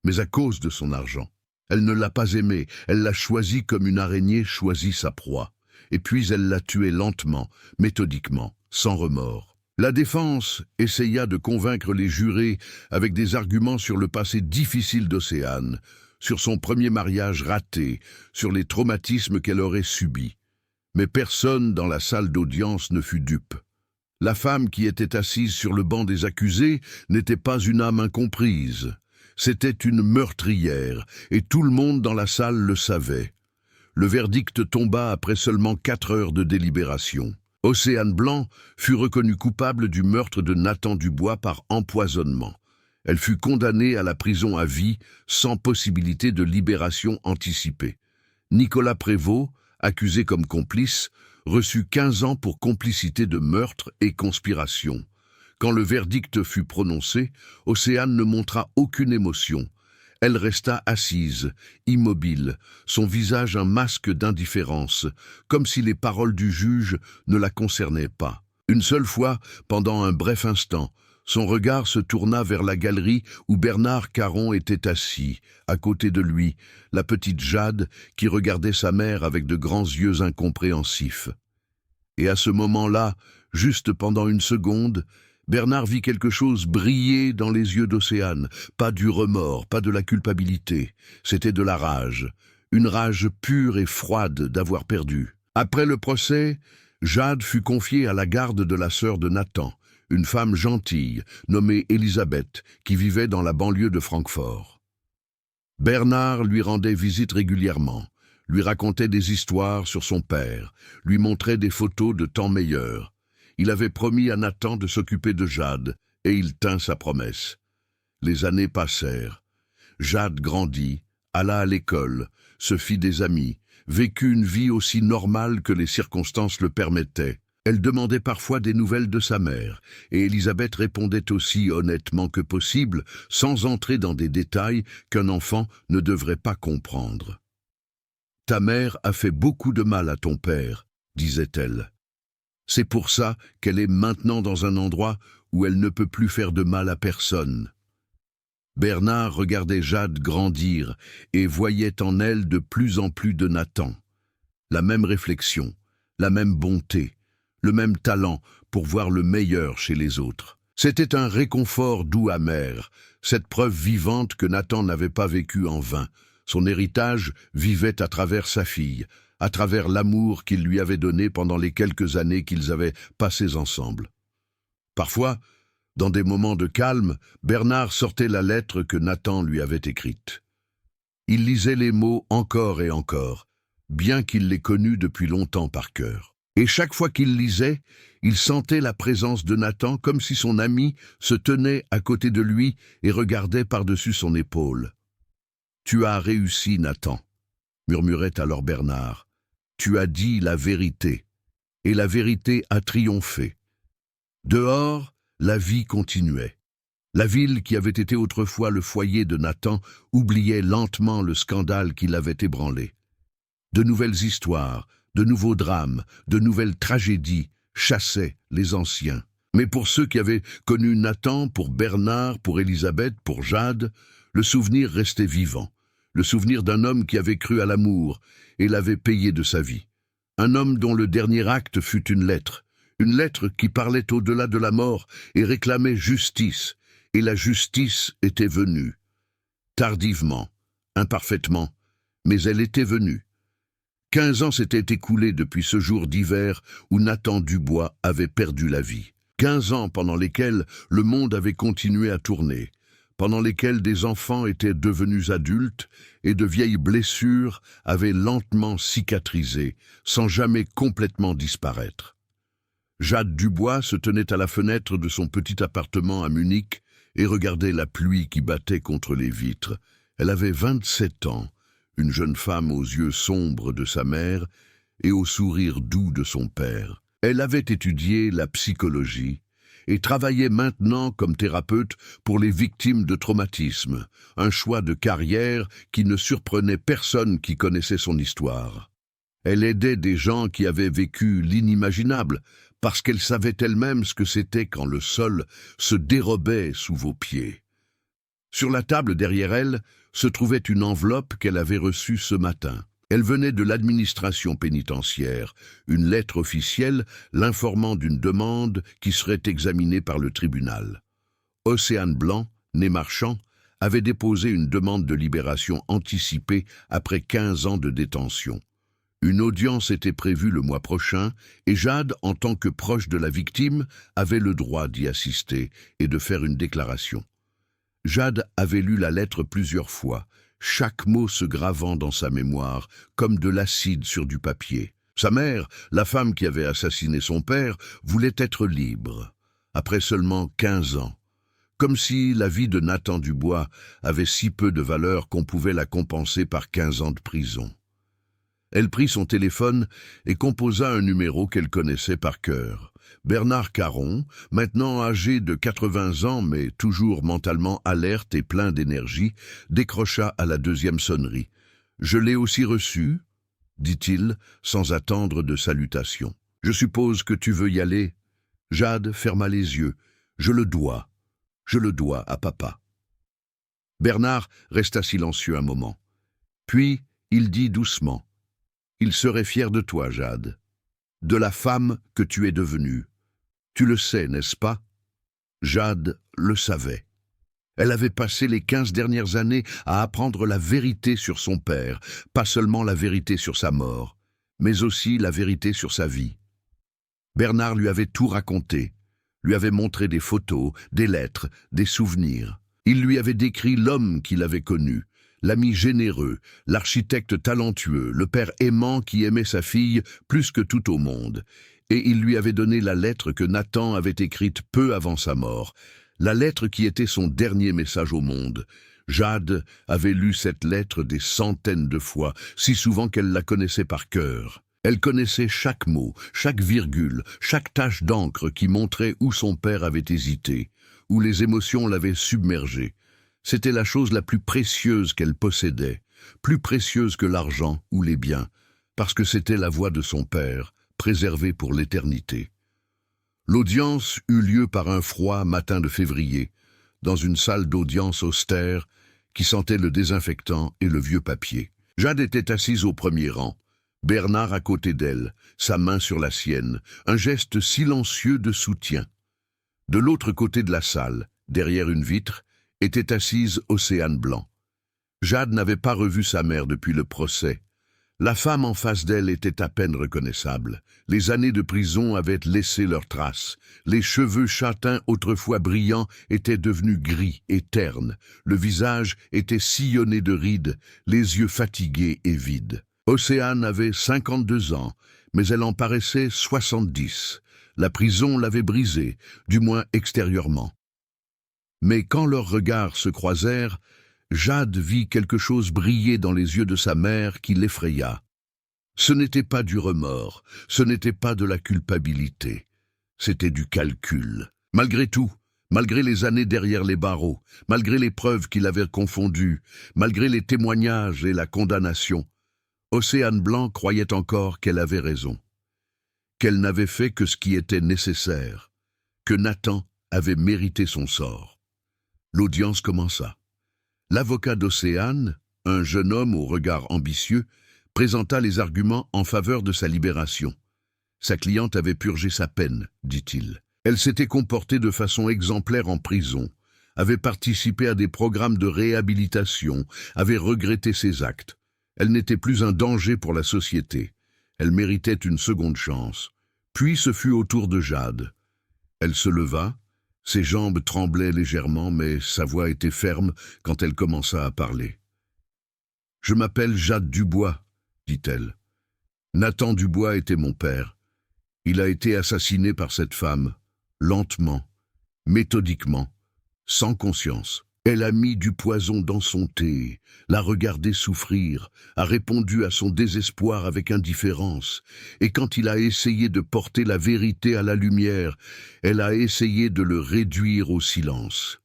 mais à cause de son argent. Elle ne l'a pas aimé, elle l'a choisi comme une araignée choisit sa proie. Et puis elle l'a tué lentement, méthodiquement, sans remords. La défense essaya de convaincre les jurés avec des arguments sur le passé difficile d'Océane, sur son premier mariage raté, sur les traumatismes qu'elle aurait subis. Mais personne dans la salle d'audience ne fut dupe. La femme qui était assise sur le banc des accusés n'était pas une âme incomprise. C'était une meurtrière, et tout le monde dans la salle le savait. Le verdict tomba après seulement 4 heures de délibération. Océane Blanc fut reconnue coupable du meurtre de Nathan Dubois par empoisonnement. Elle fut condamnée à la prison à vie, sans possibilité de libération anticipée. Nicolas Prévost, accusé comme complice, reçut 15 ans pour complicité de meurtre et conspiration. Quand le verdict fut prononcé, Océane ne montra aucune émotion. Elle resta assise, immobile, son visage un masque d'indifférence, comme si les paroles du juge ne la concernaient pas. Une seule fois, pendant un bref instant, son regard se tourna vers la galerie où Bernard Caron était assis, à côté de lui, la petite Jade qui regardait sa mère avec de grands yeux incompréhensifs. Et à ce moment-là, juste pendant une seconde, Bernard vit quelque chose briller dans les yeux d'Océane, pas du remords, pas de la culpabilité, c'était de la rage, une rage pure et froide d'avoir perdu. Après le procès, Jade fut confiée à la garde de la sœur de Nathan, une femme gentille, nommée Elisabeth, qui vivait dans la banlieue de Francfort. Bernard lui rendait visite régulièrement, lui racontait des histoires sur son père, lui montrait des photos de temps meilleurs. Il avait promis à Nathan de s'occuper de Jade, et il tint sa promesse. Les années passèrent. Jade grandit, alla à l'école, se fit des amis, vécut une vie aussi normale que les circonstances le permettaient. Elle demandait parfois des nouvelles de sa mère, et Elisabeth répondait aussi honnêtement que possible, sans entrer dans des détails qu'un enfant ne devrait pas comprendre. « Ta mère a fait beaucoup de mal à ton père, » disait-elle. C'est pour ça qu'elle est maintenant dans un endroit où elle ne peut plus faire de mal à personne. Bernard regardait Jade grandir et voyait en elle de plus en plus de Nathan. La même réflexion, la même bonté, le même talent pour voir le meilleur chez les autres. C'était un réconfort doux amer, cette preuve vivante que Nathan n'avait pas vécu en vain. Son héritage vivait à travers sa fille, à travers l'amour qu'il lui avait donné pendant les quelques années qu'ils avaient passées ensemble. Parfois, dans des moments de calme, Bernard sortait la lettre que Nathan lui avait écrite. Il lisait les mots encore et encore, bien qu'il les connût depuis longtemps par cœur. Et chaque fois qu'il lisait, il sentait la présence de Nathan comme si son ami se tenait à côté de lui et regardait par-dessus son épaule. « Tu as réussi, Nathan », murmurait alors Bernard. « Tu as dit la vérité, et la vérité a triomphé. Dehors, la vie continuait. La ville qui avait été autrefois le foyer de Nathan oubliait lentement le scandale qui l'avait ébranlé. De nouvelles histoires, de nouveaux drames, de nouvelles tragédies chassaient les anciens. Mais pour ceux qui avaient connu Nathan, pour Bernard, pour Élisabeth, pour Jade, le souvenir restait vivant. Le souvenir d'un homme qui avait cru à l'amour et l'avait payé de sa vie. Un homme dont le dernier acte fut une lettre qui parlait au-delà de la mort et réclamait justice, et la justice était venue. Tardivement, imparfaitement, mais elle était venue. 15 ans s'étaient écoulés depuis ce jour d'hiver où Nathan Dubois avait perdu la vie. 15 ans pendant lesquels le monde avait continué à tourner, pendant lesquels des enfants étaient devenus adultes et de vieilles blessures avaient lentement cicatrisé, sans jamais complètement disparaître. Jade Dubois se tenait à la fenêtre de son petit appartement à Munich et regardait la pluie qui battait contre les vitres. Elle avait 27 ans, une jeune femme aux yeux sombres de sa mère et au sourire doux de son père. Elle avait étudié la psychologie et travaillait maintenant comme thérapeute pour les victimes de traumatisme, un choix de carrière qui ne surprenait personne qui connaissait son histoire. Elle aidait des gens qui avaient vécu l'inimaginable, parce qu'elle savait elle-même ce que c'était quand le sol se dérobait sous vos pieds. Sur la table derrière elle se trouvait une enveloppe qu'elle avait reçue ce matin. Elle venait de l'administration pénitentiaire, une lettre officielle l'informant d'une demande qui serait examinée par le tribunal. Océane Blanc, né Marchand, avait déposé une demande de libération anticipée après 15 ans de détention. Une audience était prévue le mois prochain et Jade, en tant que proche de la victime, avait le droit d'y assister et de faire une déclaration. Jade avait lu la lettre plusieurs fois, chaque mot se gravant dans sa mémoire, comme de l'acide sur du papier. Sa mère, la femme qui avait assassiné son père, voulait être libre, après seulement 15 ans. Comme si la vie de Nathan Dubois avait si peu de valeur qu'on pouvait la compenser par 15 ans de prison. Elle prit son téléphone et composa un numéro qu'elle connaissait par cœur. Bernard Caron, maintenant âgé de 80 ans mais toujours mentalement alerte et plein d'énergie, décrocha à la deuxième sonnerie. « Je l'ai aussi reçu ?» dit-il, sans attendre de salutation. « Je suppose que tu veux y aller ?» Jade ferma les yeux. « Je le dois à papa. » Bernard resta silencieux un moment. Puis il dit doucement. Il serait fier de toi, Jade, de la femme que tu es devenue. Tu le sais, n'est-ce pas? Jade le savait. Elle avait passé les 15 dernières années à apprendre la vérité sur son père, pas seulement la vérité sur sa mort, mais aussi la vérité sur sa vie. Bernard lui avait tout raconté, lui avait montré des photos, des lettres, des souvenirs. Il lui avait décrit l'homme qu'il avait connu, l'ami généreux, l'architecte talentueux, le père aimant qui aimait sa fille plus que tout au monde. Et il lui avait donné la lettre que Nathan avait écrite peu avant sa mort, la lettre qui était son dernier message au monde. Jade avait lu cette lettre des centaines de fois, si souvent qu'elle la connaissait par cœur. Elle connaissait chaque mot, chaque virgule, chaque tache d'encre qui montrait où son père avait hésité, où les émotions l'avaient submergée. C'était la chose la plus précieuse qu'elle possédait, plus précieuse que l'argent ou les biens, parce que c'était la voix de son père, préservée pour l'éternité. L'audience eut lieu par un froid matin de février, dans une salle d'audience austère qui sentait le désinfectant et le vieux papier. Jade était assise au premier rang, Bernard à côté d'elle, sa main sur la sienne, un geste silencieux de soutien. De l'autre côté de la salle, derrière une vitre, était assise Océane Blanc. Jade n'avait pas revu sa mère depuis le procès. La femme en face d'elle était à peine reconnaissable. Les années de prison avaient laissé leurs traces. Les cheveux châtains autrefois brillants étaient devenus gris et ternes. Le visage était sillonné de rides, les yeux fatigués et vides. Océane avait 52 ans, mais elle en paraissait 70. La prison l'avait brisée, du moins extérieurement. Mais quand leurs regards se croisèrent, Jade vit quelque chose briller dans les yeux de sa mère qui l'effraya. Ce n'était pas du remords, ce n'était pas de la culpabilité. C'était du calcul. Malgré tout, malgré les années derrière les barreaux, malgré les preuves qui l'avaient confondu, malgré les témoignages et la condamnation, Océane Blanc croyait encore qu'elle avait raison, qu'elle n'avait fait que ce qui était nécessaire, que Nathan avait mérité son sort. L'audience commença. L'avocat d'Océane, un jeune homme au regard ambitieux, présenta les arguments en faveur de sa libération. Sa cliente avait purgé sa peine, dit-il. Elle s'était comportée de façon exemplaire en prison, avait participé à des programmes de réhabilitation, avait regretté ses actes. Elle n'était plus un danger pour la société. Elle méritait une seconde chance. Puis ce fut au tour de Jade. Elle se leva, ses jambes tremblaient légèrement, mais sa voix était ferme quand elle commença à parler. « Je m'appelle Jade Dubois, dit-elle. Nathan Dubois était mon père. Il a été assassiné par cette femme, lentement, méthodiquement, sans conscience. Elle a mis du poison dans son thé, l'a regardé souffrir, a répondu à son désespoir avec indifférence, et quand il a essayé de porter la vérité à la lumière, elle a essayé de le réduire au silence.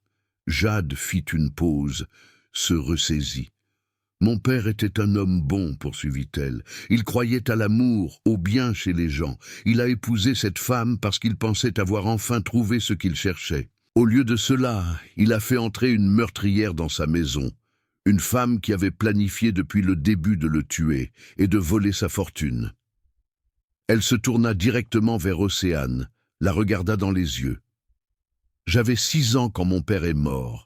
Jade fit une pause, se ressaisit. Mon père était un homme bon, poursuivit-elle. Il croyait à l'amour, au bien chez les gens. Il a épousé cette femme parce qu'il pensait avoir enfin trouvé ce qu'il cherchait. Au lieu de cela, il a fait entrer une meurtrière dans sa maison, une femme qui avait planifié depuis le début de le tuer et de voler sa fortune. Elle se tourna directement vers Océane, la regarda dans les yeux. J'avais 6 ans quand mon père est mort.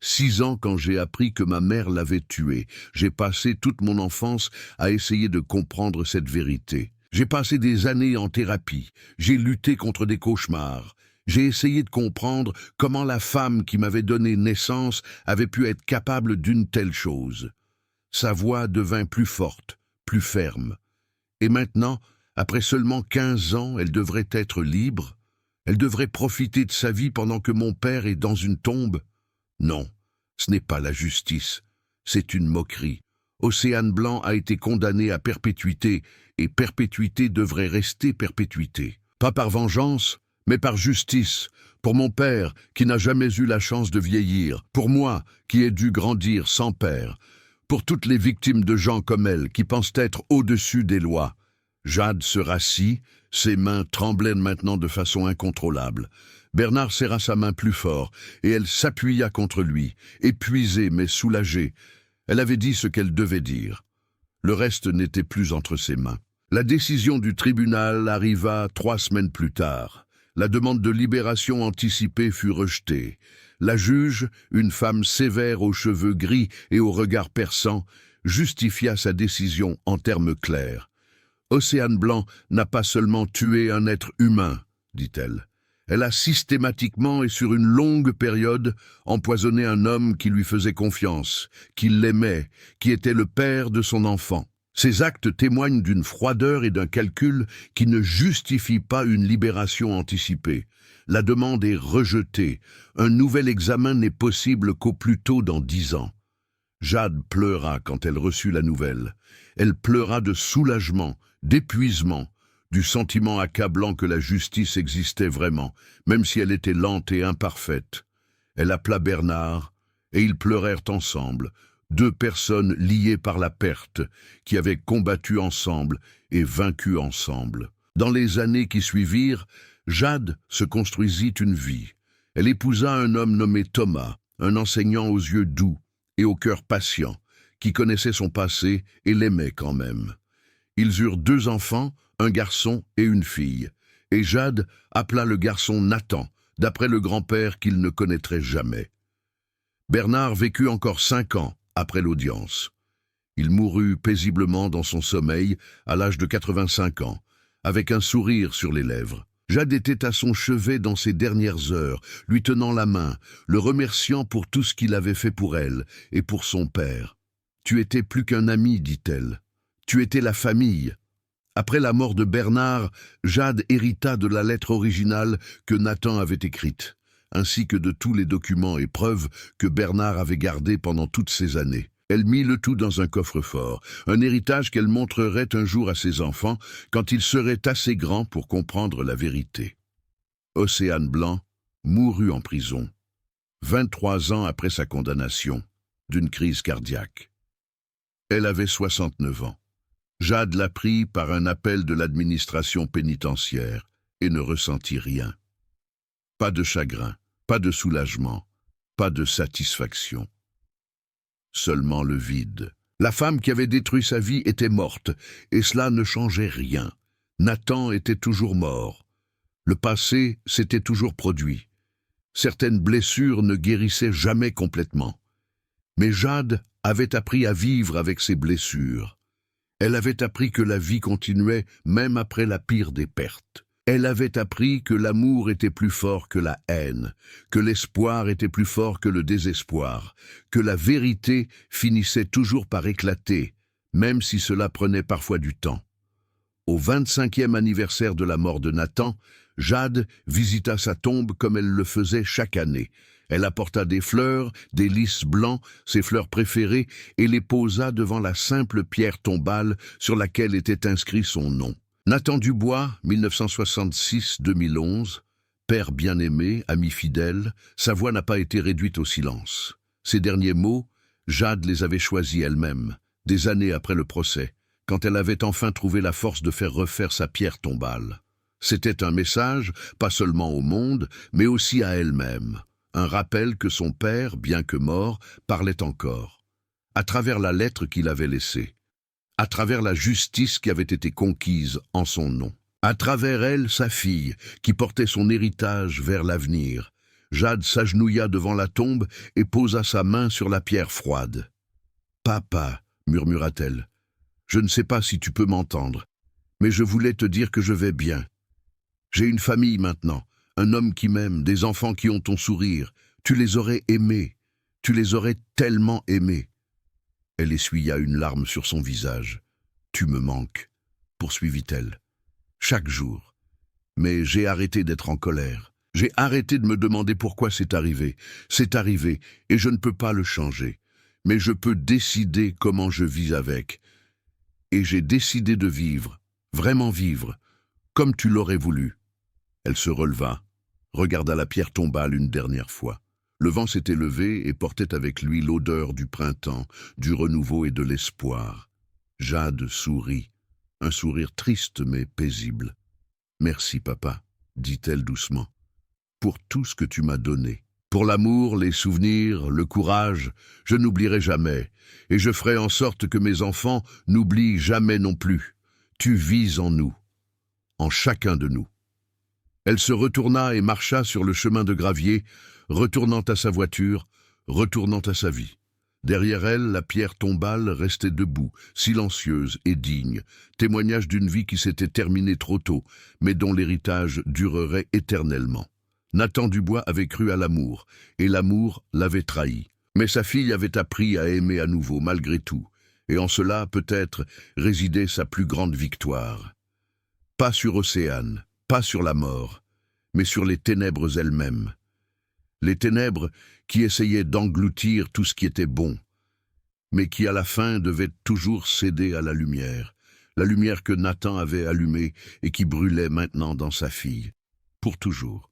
6 ans quand j'ai appris que ma mère l'avait tué. J'ai passé toute mon enfance à essayer de comprendre cette vérité. J'ai passé des années en thérapie. J'ai lutté contre des cauchemars. J'ai essayé de comprendre comment la femme qui m'avait donné naissance avait pu être capable d'une telle chose. Sa voix devint plus forte, plus ferme. Et maintenant, après seulement 15 ans, elle devrait être libre. Elle devrait profiter de sa vie pendant que mon père est dans une tombe. Non, ce n'est pas la justice. C'est une moquerie. Océane Blanc a été condamnée à perpétuité, et perpétuité devrait rester perpétuité. Pas par vengeance, mais par justice, pour mon père qui n'a jamais eu la chance de vieillir, pour moi qui ai dû grandir sans père, pour toutes les victimes de gens comme elle qui pensent être au-dessus des lois. Jade se rassit, ses mains tremblaient maintenant de façon incontrôlable. Bernard serra sa main plus fort et elle s'appuya contre lui, épuisée mais soulagée. Elle avait dit ce qu'elle devait dire. Le reste n'était plus entre ses mains. La décision du tribunal arriva 3 semaines plus tard. La demande de libération anticipée fut rejetée. La juge, une femme sévère aux cheveux gris et au regard perçant, justifia sa décision en termes clairs. Océane Blanc n'a pas seulement tué un être humain, dit-elle. Elle a systématiquement et sur une longue période empoisonné un homme qui lui faisait confiance, qui l'aimait, qui était le père de son enfant. Ces actes témoignent d'une froideur et d'un calcul qui ne justifient pas une libération anticipée. La demande est rejetée. Un nouvel examen n'est possible qu'au plus tôt dans 10 ans. Jade pleura quand elle reçut la nouvelle. Elle pleura de soulagement, d'épuisement, du sentiment accablant que la justice existait vraiment, même si elle était lente et imparfaite. Elle appela Bernard, et ils pleurèrent ensemble, 2 personnes liées par la perte, qui avaient combattu ensemble et vaincu ensemble. Dans les années qui suivirent, Jade se construisit une vie. Elle épousa un homme nommé Thomas, un enseignant aux yeux doux et au cœur patient, qui connaissait son passé et l'aimait quand même. Ils eurent 2 enfants, un garçon et une fille, et Jade appela le garçon Nathan, d'après le grand-père qu'il ne connaîtrait jamais. Bernard vécut encore 5 ans après l'audience. Il mourut paisiblement dans son sommeil à l'âge de 85 ans, avec un sourire sur les lèvres. Jade était à son chevet dans ses dernières heures, lui tenant la main, le remerciant pour tout ce qu'il avait fait pour elle et pour son père. « Tu étais plus qu'un ami, dit-elle. Tu étais la famille. » Après la mort de Bernard, Jade hérita de la lettre originale que Nathan avait écrite, ainsi que de tous les documents et preuves que Bernard avait gardés pendant toutes ces années. Elle mit le tout dans un coffre-fort, un héritage qu'elle montrerait un jour à ses enfants quand ils seraient assez grands pour comprendre la vérité. Océane Blanc, mourut en prison, 23 ans après sa condamnation, d'une crise cardiaque. Elle avait 69 ans. Jade l'apprit par un appel de l'administration pénitentiaire et ne ressentit rien. Pas de chagrin, pas de soulagement, pas de satisfaction. Seulement le vide. La femme qui avait détruit sa vie était morte, et cela ne changeait rien. Nathan était toujours mort. Le passé s'était toujours produit. Certaines blessures ne guérissaient jamais complètement. Mais Jade avait appris à vivre avec ses blessures. Elle avait appris que la vie continuait même après la pire des pertes. Elle avait appris que l'amour était plus fort que la haine, que l'espoir était plus fort que le désespoir, que la vérité finissait toujours par éclater, même si cela prenait parfois du temps. Au 25e anniversaire de la mort de Nathan, Jade visita sa tombe comme elle le faisait chaque année. Elle apporta des fleurs, des lys blancs, ses fleurs préférées, et les posa devant la simple pierre tombale sur laquelle était inscrit son nom. Nathan Dubois, 1966-2011, père bien-aimé, ami fidèle, sa voix n'a pas été réduite au silence. Ces derniers mots, Jade les avait choisis elle-même, des années après le procès, quand elle avait enfin trouvé la force de faire refaire sa pierre tombale. C'était un message, pas seulement au monde, mais aussi à elle-même. Un rappel que son père, bien que mort, parlait encore. À travers la lettre qu'il avait laissée. À travers la justice qui avait été conquise en son nom. À travers elle, sa fille, qui portait son héritage vers l'avenir. Jade s'agenouilla devant la tombe et posa sa main sur la pierre froide. « Papa, murmura-t-elle, je ne sais pas si tu peux m'entendre, mais je voulais te dire que je vais bien. J'ai une famille maintenant, un homme qui m'aime, des enfants qui ont ton sourire. Tu les aurais aimés, tu les aurais tellement aimés. » Elle essuya une larme sur son visage. « Tu me manques, poursuivit-elle. Chaque jour. Mais j'ai arrêté d'être en colère. J'ai arrêté de me demander pourquoi c'est arrivé. C'est arrivé, et je ne peux pas le changer. Mais je peux décider comment je vis avec. Et j'ai décidé de vivre, vraiment vivre, comme tu l'aurais voulu. » Elle se releva, regarda la pierre tombale une dernière fois. Le vent s'était levé et portait avec lui l'odeur du printemps, du renouveau et de l'espoir. Jade sourit, un sourire triste mais paisible. « Merci, papa, dit-elle doucement, pour tout ce que tu m'as donné. Pour l'amour, les souvenirs, le courage, je n'oublierai jamais, et je ferai en sorte que mes enfants n'oublient jamais non plus. Tu vis en nous, en chacun de nous. » Elle se retourna et marcha sur le chemin de gravier, retournant à sa voiture, retournant à sa vie. Derrière elle, la pierre tombale restait debout, silencieuse et digne, témoignage d'une vie qui s'était terminée trop tôt, mais dont l'héritage durerait éternellement. Nathan Dubois avait cru à l'amour, et l'amour l'avait trahi. Mais sa fille avait appris à aimer à nouveau, malgré tout, et en cela, peut-être, résidait sa plus grande victoire. Pas sur Océane, pas sur la mort, mais sur les ténèbres elles-mêmes. Les ténèbres qui essayaient d'engloutir tout ce qui était bon, mais qui à la fin devaient toujours céder à la lumière que Nathan avait allumée et qui brûlait maintenant dans sa fille, pour toujours.